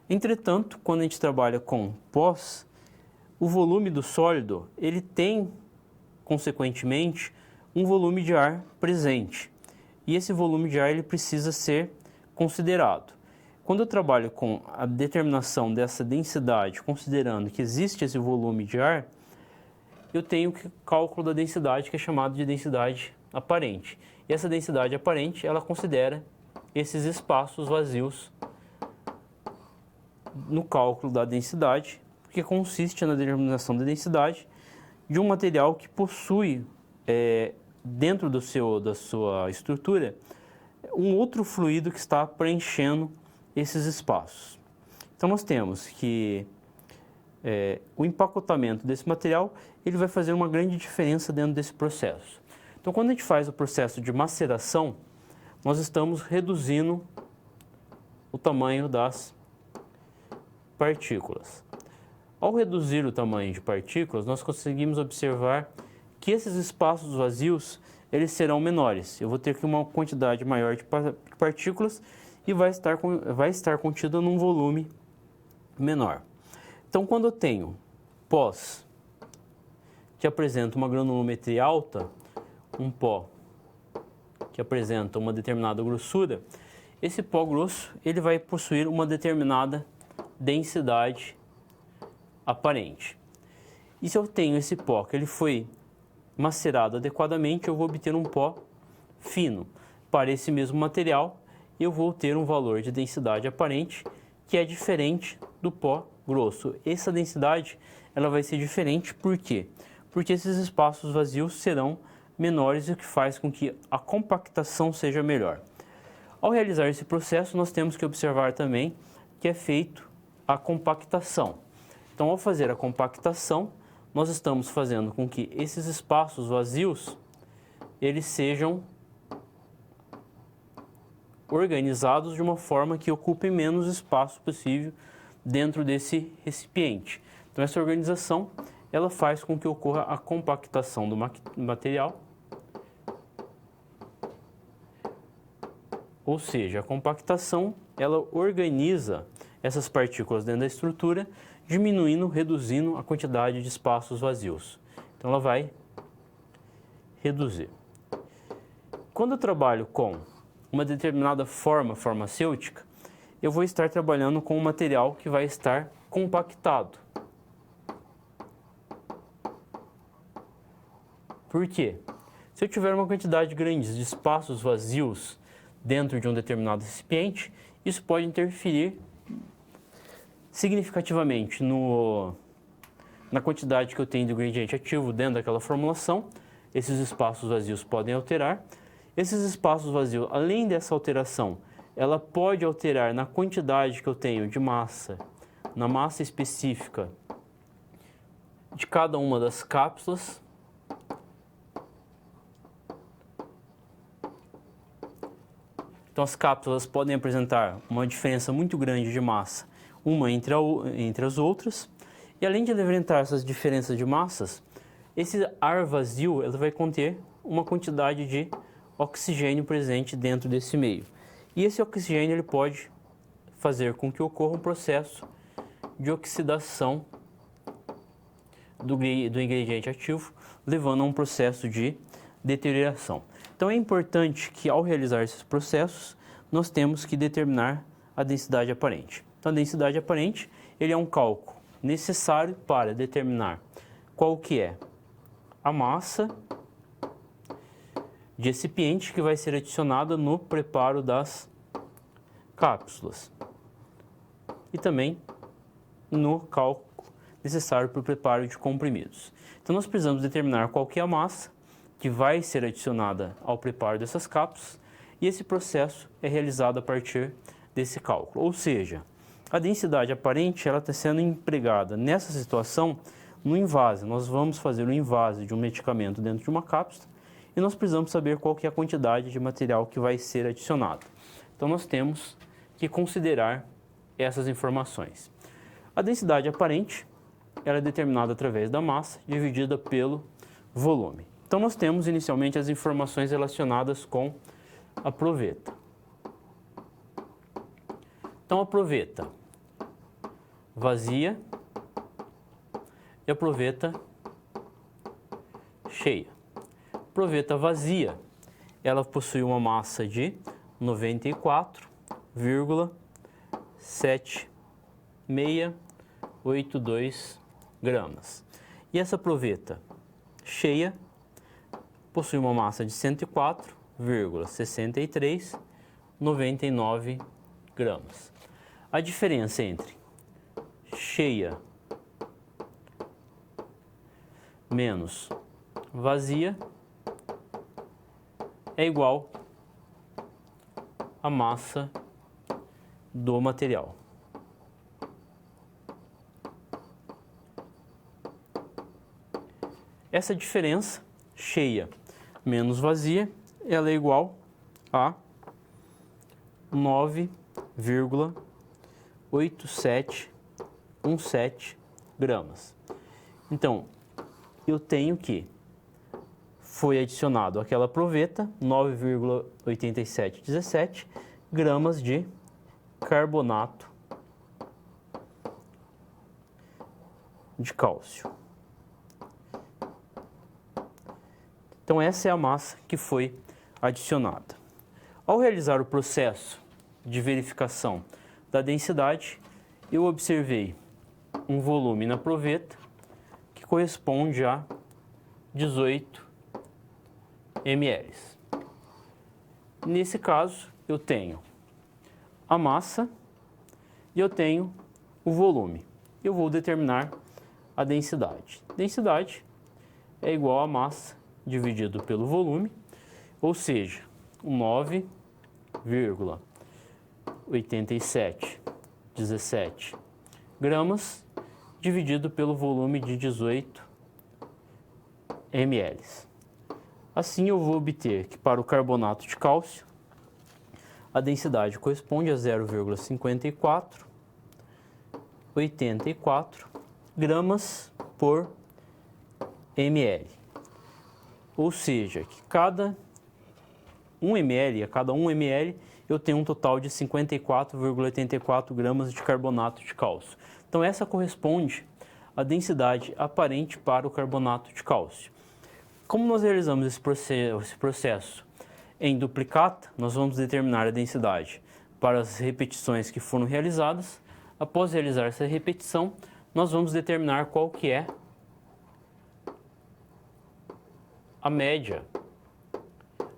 Entretanto, quando a gente trabalha com pós, o volume do sólido, ele tem, consequentemente, um volume de ar presente. E esse volume de ar ele precisa ser considerado. Quando eu trabalho com a determinação dessa densidade, considerando que existe esse volume de ar, eu tenho o cálculo da densidade, que é chamado de densidade aparente. E essa densidade aparente, ela considera esses espaços vazios no cálculo da densidade, que consiste na determinação da densidade de um material que possui, dentro da sua estrutura, um outro fluido que está preenchendo esses espaços. Então, nós temos que o empacotamento desse material ele vai fazer uma grande diferença dentro desse processo. Então, quando a gente faz o processo de maceração, nós estamos reduzindo o tamanho das partículas. Ao reduzir o tamanho de partículas, nós conseguimos observar que esses espaços vazios eles serão menores. Eu vou ter que uma quantidade maior de partículas e vai estar contida num volume menor. Então, quando eu tenho pós que apresenta uma granulometria alta, um pó que apresenta uma determinada grossura, esse pó grosso ele vai possuir uma determinada densidade aparente. E se eu tenho esse pó que ele foi macerado adequadamente, eu vou obter um pó fino. Para esse mesmo material, eu vou ter um valor de densidade aparente que é diferente do pó grosso. Essa densidade ela vai ser diferente, por quê? Porque esses espaços vazios serão menores, o que faz com que a compactação seja melhor. Ao realizar esse processo, nós temos que observar também que é feito a compactação. Então, ao fazer a compactação, nós estamos fazendo com que esses espaços vazios eles sejam organizados de uma forma que ocupe menos espaço possível dentro desse recipiente. Então, essa organização ela faz com que ocorra a compactação do material, ou seja, a compactação ela organiza essas partículas dentro da estrutura, diminuindo, reduzindo a quantidade de espaços vazios. Então, ela vai reduzir. Quando eu trabalho com uma determinada forma farmacêutica, eu vou estar trabalhando com um material que vai estar compactado. Por quê? Se eu tiver uma quantidade grande de espaços vazios dentro de um determinado recipiente, isso pode interferir significativamente na quantidade que eu tenho de ingrediente ativo dentro daquela formulação. Esses espaços vazios podem alterar. Esses espaços vazios, além dessa alteração, ela pode alterar na quantidade que eu tenho de massa, na massa específica de cada uma das cápsulas. Então, as cápsulas podem apresentar uma diferença muito grande de massa, uma entre as outras. E além de apresentar essas diferenças de massas, esse ar vazio ele vai conter uma quantidade de oxigênio presente dentro desse meio. E esse oxigênio ele pode fazer com que ocorra um processo de oxidação do ingrediente ativo, levando a um processo de deterioração. Então é importante que ao realizar esses processos, nós temos que determinar a densidade aparente. Então a densidade aparente, ele é um cálculo necessário para determinar qual que é a massa de recipiente que vai ser adicionada no preparo das cápsulas e também no cálculo necessário para o preparo de comprimidos. Então nós precisamos determinar qual que é a massa que vai ser adicionada ao preparo dessas cápsulas e esse processo é realizado a partir desse cálculo. Ou seja, a densidade aparente ela está sendo empregada nessa situação no invase. Nós vamos fazer o invase de um medicamento dentro de uma cápsula e nós precisamos saber qual que é a quantidade de material que vai ser adicionado. Então nós temos que considerar essas informações. A densidade aparente ela é determinada através da massa dividida pelo volume. Então nós temos inicialmente as informações relacionadas com a proveta. Então a proveta vazia e a proveta cheia. A proveta vazia, ela possui uma massa de 94,7682 gramas. E essa proveta cheia possui uma massa de 104,6399 gramas. A diferença entre cheia menos vazia é igual à massa do material. Essa diferença, cheia menos vazia, ela é igual a 9,8717 gramas. Então, eu tenho que foi adicionado àquela proveta 9,8717 gramas de carbonato de cálcio. Então essa é a massa que foi adicionada. Ao realizar o processo de verificação da densidade, eu observei um volume na proveta que corresponde a 18 ml. Nesse caso, eu tenho a massa e eu tenho o volume. Eu vou determinar a densidade. Densidade é igual a massa dividido pelo volume, ou seja, 9,8717 gramas dividido pelo volume de 18 ml. Assim eu vou obter que para o carbonato de cálcio a densidade corresponde a 0,5484 gramas por ml. Ou seja, que cada 1 ml, a cada 1 ml, eu tenho um total de 54,84 gramas de carbonato de cálcio. Então essa corresponde à densidade aparente para o carbonato de cálcio. Como nós realizamos esse processo em duplicata, nós vamos determinar a densidade para as repetições que foram realizadas. Após realizar essa repetição, nós vamos determinar qual que é a média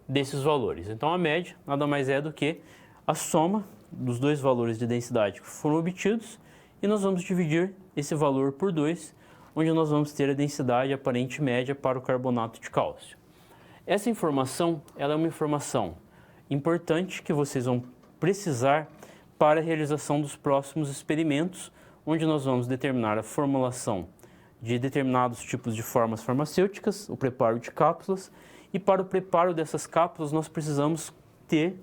desses valores. Então a média nada mais é do que a soma dos dois valores de densidade que foram obtidos e nós vamos dividir esse valor por 2, onde nós vamos ter a densidade aparente média para o carbonato de cálcio. Essa informação ela é uma informação importante que vocês vão precisar para a realização dos próximos experimentos, onde nós vamos determinar a formulação de determinados tipos de formas farmacêuticas, o preparo de cápsulas, e para o preparo dessas cápsulas nós precisamos ter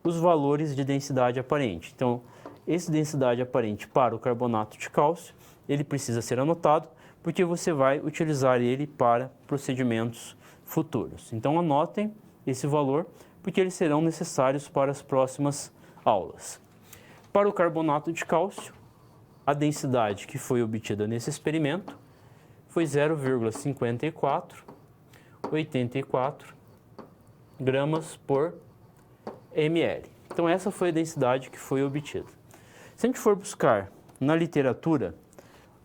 os valores de densidade aparente. Então, essa densidade aparente para o carbonato de cálcio, ele precisa ser anotado, porque você vai utilizar ele para procedimentos futuros. Então, anotem esse valor, porque eles serão necessários para as próximas aulas. Para o carbonato de cálcio, a densidade que foi obtida nesse experimento foi 0,5484 gramas por ml. Então, essa foi a densidade que foi obtida. Se a gente for buscar na literatura,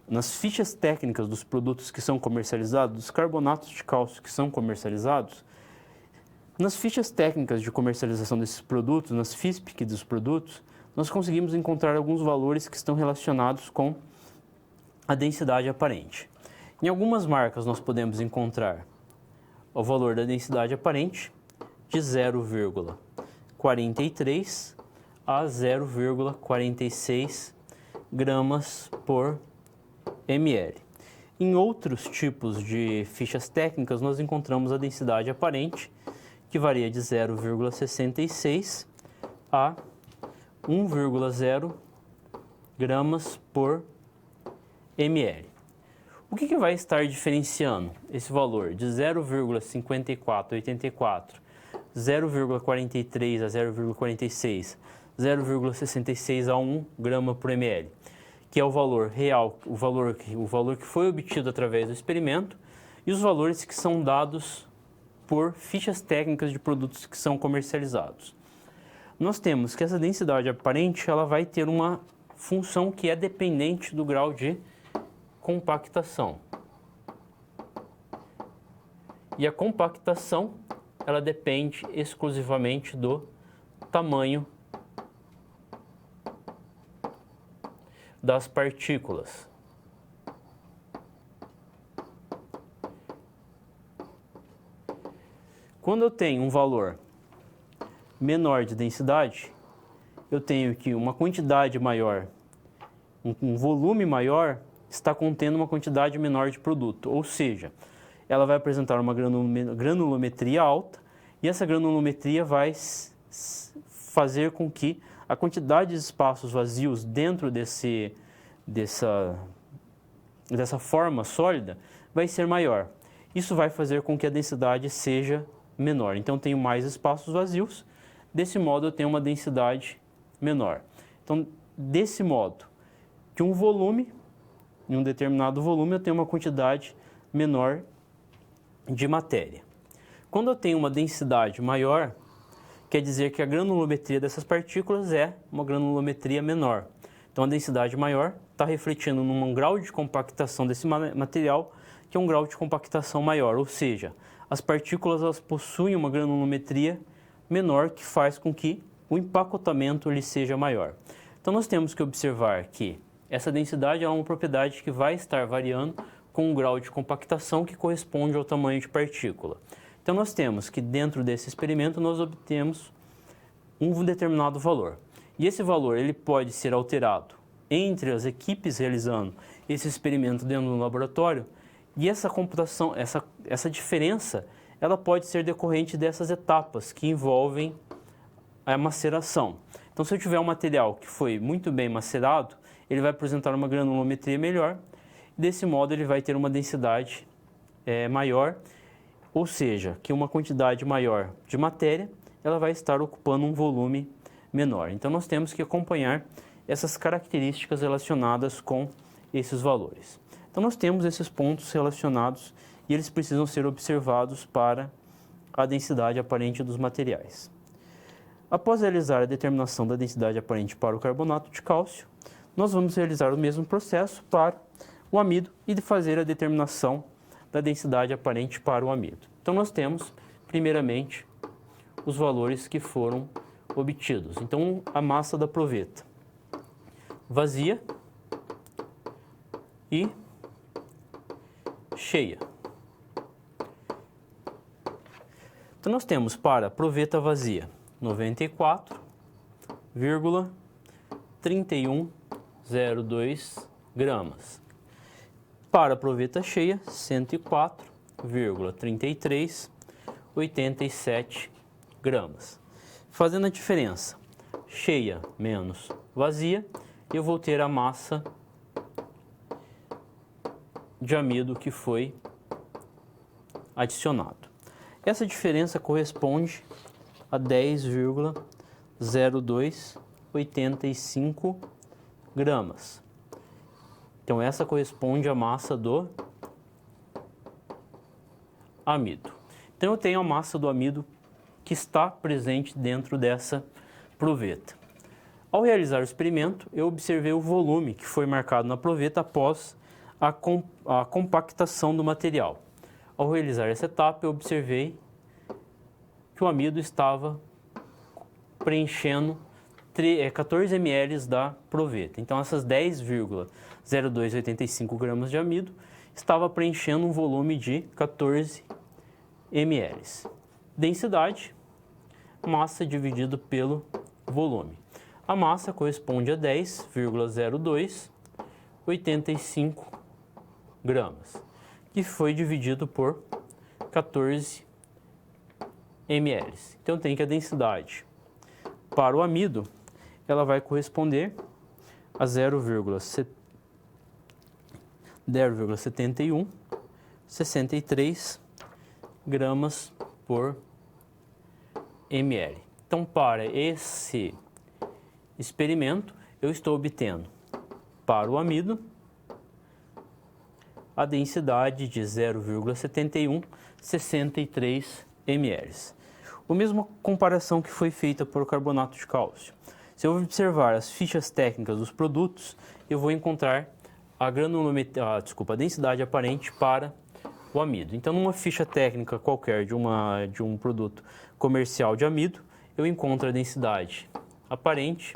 nas fichas técnicas dos produtos que são comercializados, dos carbonatos de cálcio que são comercializados, nas fichas técnicas de comercialização desses produtos, nas FISPIC dos produtos, nós conseguimos encontrar alguns valores que estão relacionados com a densidade aparente. Em algumas marcas nós podemos encontrar o valor da densidade aparente de 0,43 a 0,46 gramas por ml. Em outros tipos de fichas técnicas nós encontramos a densidade aparente que varia de 0,66 a 1,0 gramas por ml. O que vai estar diferenciando esse valor de 0,5484, 0,43 a 0,46, 0,66 a 1 grama por ml, que é o valor real, o valor que foi obtido através do experimento, e os valores que são dados por fichas técnicas de produtos que são comercializados. Nós temos que essa densidade aparente ela vai ter uma função que é dependente do grau de compactação. E a compactação ela depende exclusivamente do tamanho das partículas. Quando eu tenho um valor menor de densidade, eu tenho que uma quantidade maior, um volume maior, está contendo uma quantidade menor de produto, ou seja, ela vai apresentar uma granulometria alta e essa granulometria vai fazer com que a quantidade de espaços vazios dentro dessa forma sólida vai ser maior. Isso vai fazer com que a densidade seja menor. Então, tenho mais espaços vazios, desse modo eu tenho uma densidade menor. Então, desse modo, que um volume, em um determinado volume, eu tenho uma quantidade menor de matéria. Quando eu tenho uma densidade maior, quer dizer que a granulometria dessas partículas é uma granulometria menor. Então, a densidade maior está refletindo num grau de compactação desse material, que é um grau de compactação maior, ou seja, as partículas elas possuem uma granulometria menor que faz com que o empacotamento ele seja maior. Então, nós temos que observar que essa densidade é uma propriedade que vai estar variando com o grau de compactação que corresponde ao tamanho de partícula. Então, nós temos que dentro desse experimento nós obtemos um determinado valor. E esse valor ele pode ser alterado entre as equipes realizando esse experimento dentro do laboratório, e essa computação, essa diferença, ela pode ser decorrente dessas etapas que envolvem a maceração. Então, se eu tiver um material que foi muito bem macerado, ele vai apresentar uma granulometria melhor, e desse modo ele vai ter uma densidade maior, ou seja, que uma quantidade maior de matéria, ela vai estar ocupando um volume menor. Então, nós temos que acompanhar essas características relacionadas com esses valores. Então, nós temos esses pontos relacionados e eles precisam ser observados para a densidade aparente dos materiais. Após realizar a determinação da densidade aparente para o carbonato de cálcio, nós vamos realizar o mesmo processo para o amido e fazer a determinação da densidade aparente para o amido. Então, nós temos, primeiramente, os valores que foram obtidos. Então, a massa da proveta vazia e cheia. Então, nós temos para proveta vazia 94,3102 gramas. Para a proveta cheia, 104,3387 gramas. Fazendo a diferença, cheia menos vazia, eu vou ter a massa de amido que foi adicionado. Essa diferença corresponde a 10,02 2,85 gramas. Então, essa corresponde à massa do amido. Então, eu tenho a massa do amido que está presente dentro dessa proveta. Ao realizar o experimento, eu observei o volume que foi marcado na proveta após a compactação do material. Ao realizar essa etapa, eu observei que o amido estava preenchendo 14 ml da proveta. Então, essas 10,0285 gramas de amido estava preenchendo um volume de 14 ml. Densidade, massa dividido pelo volume. A massa corresponde a 10,0285 gramas, que foi dividido por 14 ml. Então, eu tenho que a densidade para o amido, ela vai corresponder a 0,7163 gramas por ml. Então, para esse experimento, eu estou obtendo para o amido a densidade de 0,7163 ml. A mesma comparação que foi feita para o carbonato de cálcio. Se eu observar as fichas técnicas dos produtos, eu vou encontrar a densidade aparente para o amido. Então, numa ficha técnica qualquer de um produto comercial de amido, eu encontro a densidade aparente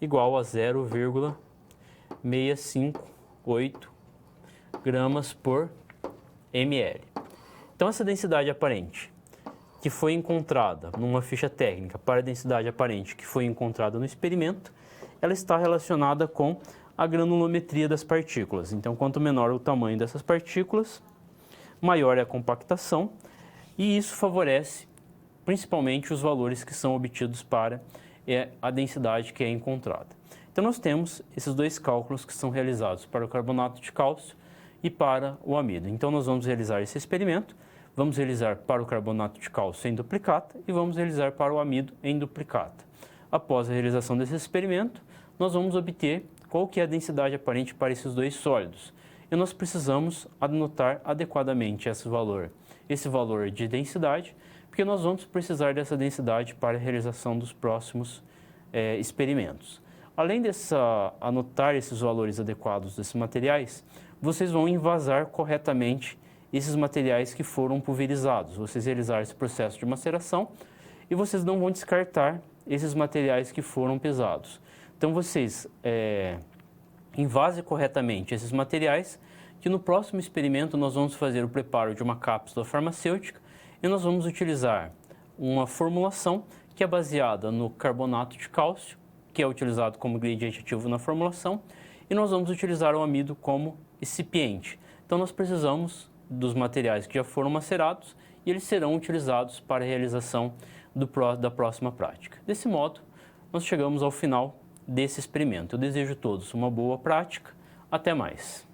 igual a 0,658 gramas por ml. Então, essa densidade aparente que foi encontrada numa ficha técnica para a densidade aparente que foi encontrada no experimento, ela está relacionada com a granulometria das partículas. Então, quanto menor o tamanho dessas partículas, maior é a compactação, e isso favorece principalmente os valores que são obtidos para a densidade que é encontrada. Então, nós temos esses dois cálculos que são realizados para o carbonato de cálcio e para o amido. Então, nós vamos realizar esse experimento, vamos realizar para o carbonato de cálcio em duplicata e vamos realizar para o amido em duplicata. Após a realização desse experimento, nós vamos obter qual que é a densidade aparente para esses dois sólidos. E nós precisamos anotar adequadamente esse valor de densidade, porque nós vamos precisar dessa densidade para a realização dos próximos experimentos. Além de anotar esses valores adequados desses materiais, vocês vão envasar corretamente esses materiais que foram pulverizados. Vocês realizaram esse processo de maceração e vocês não vão descartar esses materiais que foram pesados. Então, vocês envasem corretamente esses materiais, que no próximo experimento nós vamos fazer o preparo de uma cápsula farmacêutica e nós vamos utilizar uma formulação que é baseada no carbonato de cálcio, que é utilizado como ingrediente ativo na formulação, e nós vamos utilizar o amido como excipiente. Então, nós precisamos dos materiais que já foram macerados e eles serão utilizados para a realização da próxima prática. Desse modo, nós chegamos ao final desse experimento. Eu desejo a todos uma boa prática. Até mais!